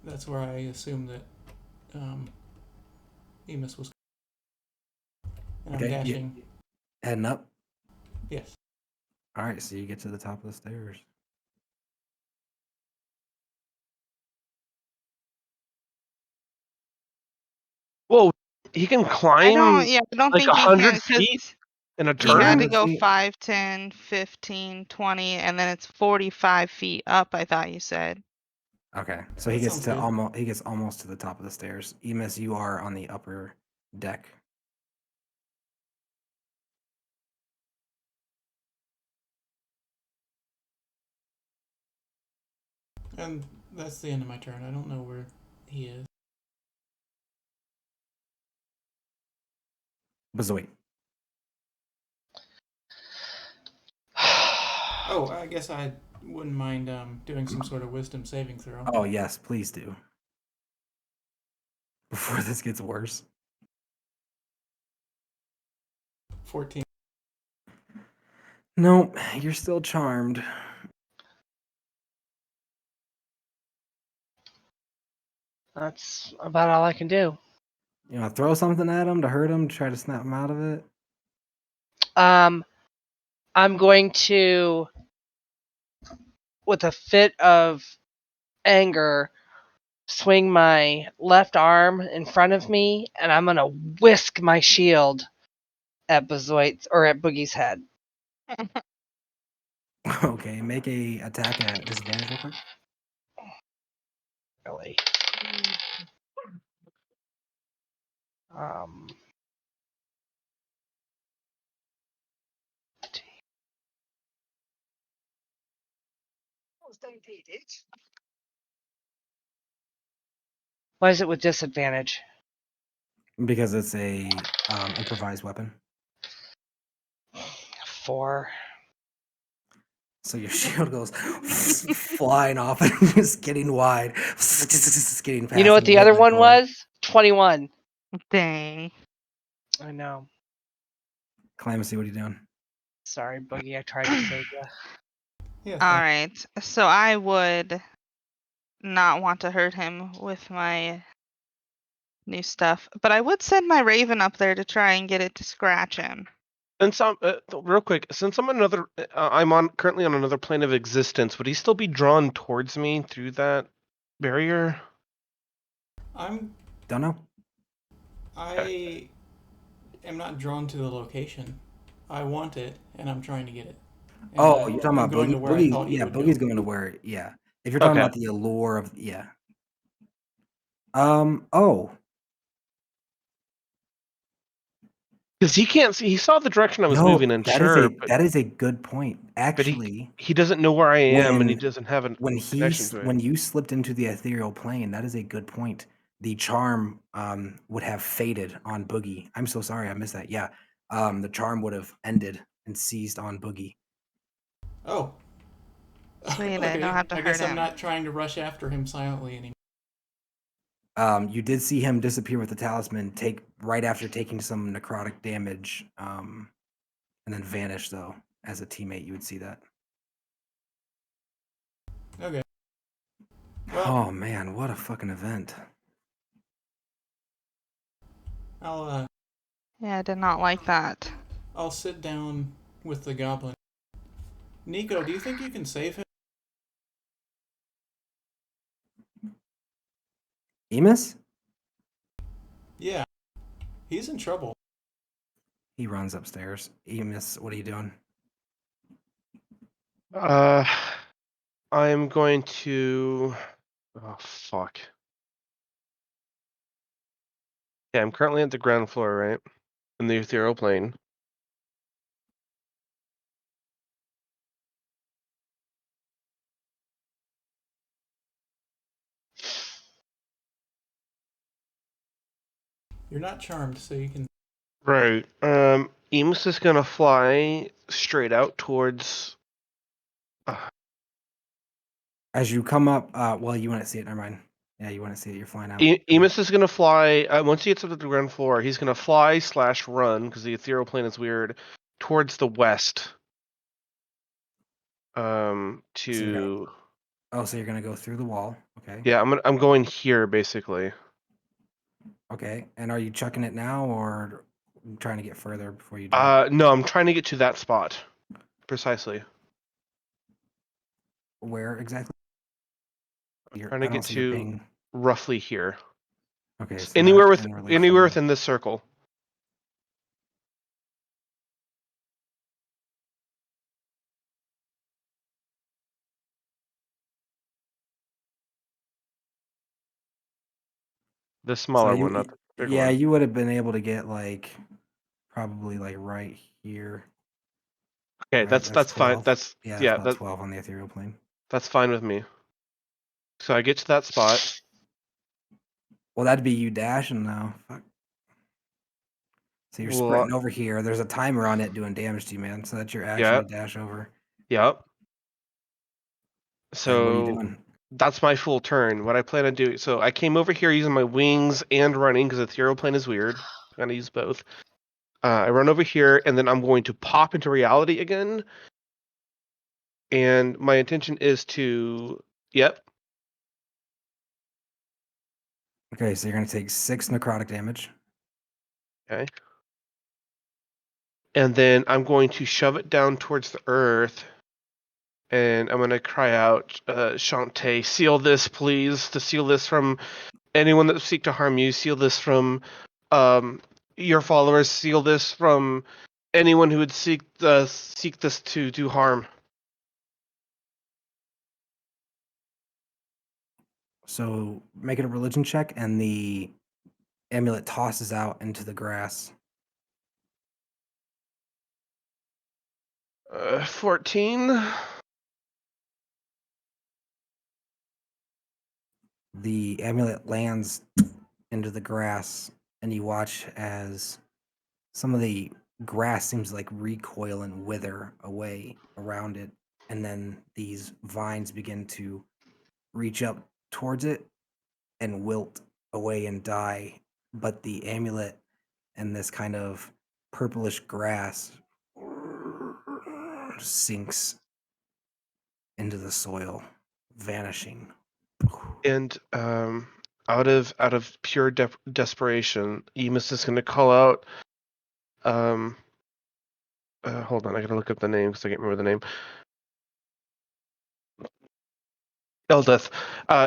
E: That's where I assume that Emus was. And I'm
A: Okay,
E: dashing.
A: Heading up.
E: Yes.
A: All right, so you get to the top of the stairs.
B: Whoa, he can climb
C: I don't
B: like
C: think he
B: 100
C: can
B: feet
C: because
B: in a
C: he had
B: turn?
C: to go
A: See-
C: 5, 10, 15, 20, and then it's 45 feet up, I thought you said.
A: Okay, so
E: That
A: he gets
E: sounds
A: to
E: good.
A: almost to the top of the stairs. Emus, you are on the upper deck.
E: And that's the end of my turn. I don't know where he is.
A: Bazoit.
E: Oh, I guess I wouldn't mind doing some sort of wisdom saving throw.
A: Oh yes, please do. Before this gets worse.
E: 14.
A: Nope, you're still charmed.
D: That's about all I can do.
A: You want to throw something at him to hurt him, to try to snap him out of it?
D: I'm going to, with a fit of anger, swing my left arm in front of me, and I'm gonna whisk my shield at Bazoit's or at Boogie's head.
A: Okay, make a attack at disadvantage real quick.
D: Really. Why is it with disadvantage?
A: Because it's a improvised weapon.
D: 4.
A: So your shield goes flying off and just getting wide. Just getting past
D: You know what
A: him
D: the
A: and
D: other
A: hitting
D: one
A: door.
D: was? 21.
C: Dang.
D: I know.
A: Calamithy, what are you doing?
D: Sorry, Boogie. I tried to save you.
E: Yeah.
C: All right. So I would not want to hurt him with my new stuff, but I would send my raven up there to try and get it to scratch him.
B: And some real quick, since I'm currently on another plane of existence, would he still be drawn towards me through that barrier?
E: Don't
A: know.
E: I am not drawn to the location. I want it, and I'm trying to get it. And
A: Oh, you're talking
E: I'm
A: about
E: going
A: Boogie?
E: to where I
A: Boogie's,
E: thought he
A: yeah,
E: would
A: Boogie's
E: go.
A: going to where, yeah. If you're talking
B: Okay.
A: about the allure of, yeah. Oh.
B: Because he can't see. He saw the direction I was moving in, sure, but
A: that is a good point.
B: but
A: Actually,
B: he doesn't know where I am, and he
A: when
B: doesn't have a connection to it.
A: when you slipped into the ethereal plane, that is a good point. The charm would have faded on Boogie. I'm so sorry, I missed that. Yeah, the charm would have ended and seized on Boogie.
E: Oh.
C: Sweet, I
E: Okay.
C: don't have to
E: I
C: hurt
E: guess I'm
C: him.
E: not trying to rush after him silently anymore.
A: You did see him disappear with the talisman, take right after taking some necrotic damage, and then vanish. Though, as a teammate, you would see that.
E: Okay. Well,
A: Oh man, what a fucking event!
E: I'll
C: Yeah, I did not like that.
E: I'll sit down with the goblin. Nico, do you think you can save him?
A: Emus?
E: Yeah. He's in trouble.
A: He runs upstairs. Emus, what are you doing?
B: I'm going to. Oh fuck. Yeah, I'm currently at the ground floor, right, in the ethereal plane.
E: You're not charmed, so you can.
B: Right. Emus is gonna fly straight out towards.
A: As you come up, well, you want to see it. Never mind. Yeah, you want to see it. You're flying out.
B: Emus is gonna fly. Once he gets up to the ground floor, he's gonna fly / run because the ethereal plane is weird towards the west. To.
A: Oh, so you're gonna go through the wall. Okay.
B: Yeah, I'm going here basically.
A: Okay. And are you chucking it now, or trying to get further before you do it?
B: No, I'm trying to get to that spot. Precisely.
A: Where exactly?
B: Trying to
A: I don't
B: get
A: see your
B: to
A: ping.
B: roughly here.
A: Okay. So
B: Anywhere
A: not really
B: anywhere
A: far.
B: within this circle. The smaller one, not the big
A: yeah,
B: one.
A: you would have been able to get like probably like right here.
B: Okay,
A: Right?
B: that's fine.
A: 12.
B: That's
A: That's
B: yeah,
A: about 12 on the ethereal plane.
B: that's fine with me. So I get to that spot.
A: Well, that'd be you dashing now. Fuck. So you're
B: Well,
A: sprinting over here. There's a timer on it doing damage to you, man. So that's your action
B: yeah,
A: to dash over.
B: yep.
A: And what are you
B: So
A: doing?
B: that's my full turn. What I plan on doing. So I came over here using my wings and running because the ethereal plane is weird. I'm gonna use both. I run over here and then I'm going to pop into reality again. And my intention is to. Yep.
A: Okay, so you're gonna take 6 necrotic damage.
B: Okay. And then I'm going to shove it down towards the earth. And I'm going to cry out, Shantae, seal this, please, to seal this from anyone that seek to harm you. Seal this from your followers. Seal this from anyone who would seek this to do harm.
A: So make it a religion check, and the amulet tosses out into the grass.
B: 14.
A: The amulet lands into the grass, and you watch as some of the grass seems like recoil and wither away around it, and then these vines begin to reach up towards it and wilt away and die. But the amulet and this kind of purplish grass sinks into the soil, vanishing.
B: And out of pure desperation, Emus is going to call out. Hold on, I gotta look up the name because I can't remember the name. Eldeth.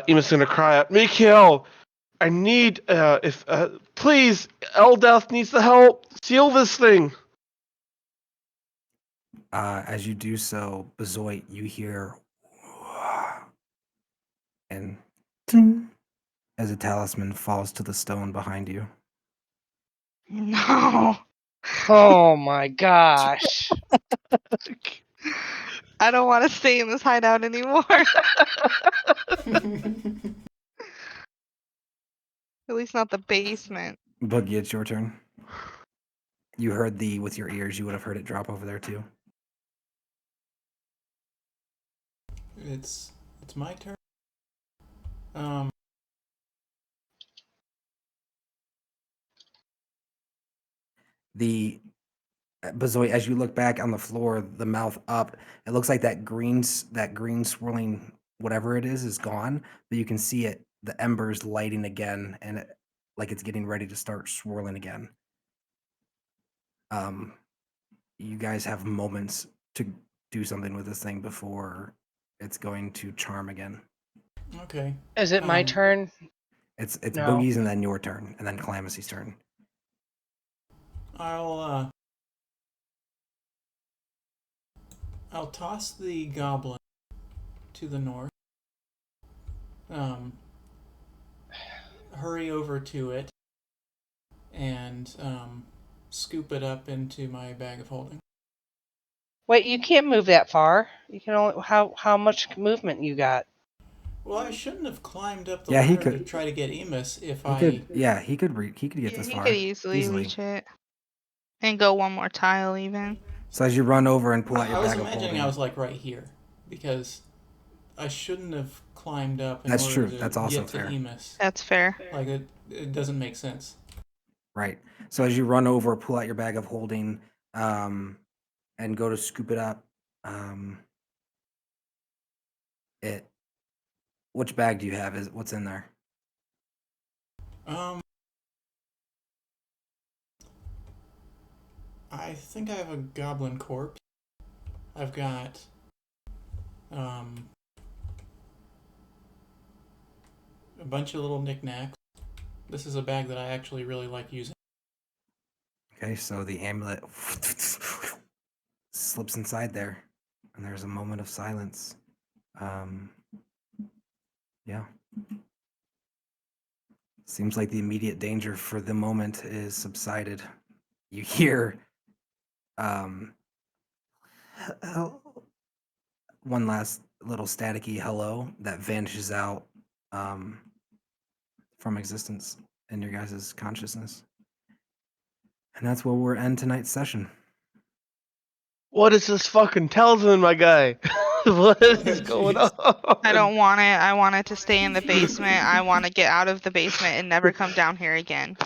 B: Emus is gonna cry out, Mikhail, I need please, Eldeth needs the help. Seal this thing.
A: As you do so, Bezoit, you hear and ting, as a talisman falls to the stone behind you.
C: No.
D: Oh my gosh.
C: I don't want to stay in this hideout anymore. At least not the basement.
A: Boogie, it's your turn. You heard with your ears, you would have heard it drop over there too.
E: It's my turn.
A: Bazoy, as you look back on the floor, the mouth up, it looks like that green swirling whatever it is gone, but you can see it, the embers lighting again, and like it's getting ready to start swirling again. You guys have moments to do something with this thing before it's going to charm again.
E: Okay.
D: Is it my turn?
A: It's
D: No.
A: Boogie's and then your turn, and then Calamity's turn.
E: I'll toss the goblin to the north. Hurry over to it and scoop it up into my bag of holding.
D: Wait, you can't move that far. You can only how much movement you got?
E: Well, I shouldn't have climbed up the
A: Yeah, he
E: ladder to
A: could-
E: try to get Emus if
A: He could get this
C: You
A: far.
C: could easily reach it. And go one more tile even.
A: So as you run over and pull out your
E: I was
A: bag of
E: imagining
A: holding,
E: I was like right here because I shouldn't have climbed up in
A: That's
E: order
A: true.
E: to
A: That's also
E: get
A: fair.
E: to Emus.
C: That's fair.
E: Like it doesn't make sense.
A: right? So as you run over, pull out your bag of holding, and go to scoop it up. Which bag do you have? What's in there?
E: I think I have a goblin corpse. I've got a bunch of little knickknacks. This is a bag that I actually really like using.
A: Okay, so the amulet slips inside there, and there's a moment of silence. Yeah. Seems like the immediate danger for the moment is subsided. You hear one last little staticky hello that vanishes out from existence in your guys' consciousness. And that's where we'll end tonight's session.
B: What is this fucking talisman, my guy? What is going on?
C: I don't want it. I want it to stay in the basement. I want to get out of the basement and never come down here again.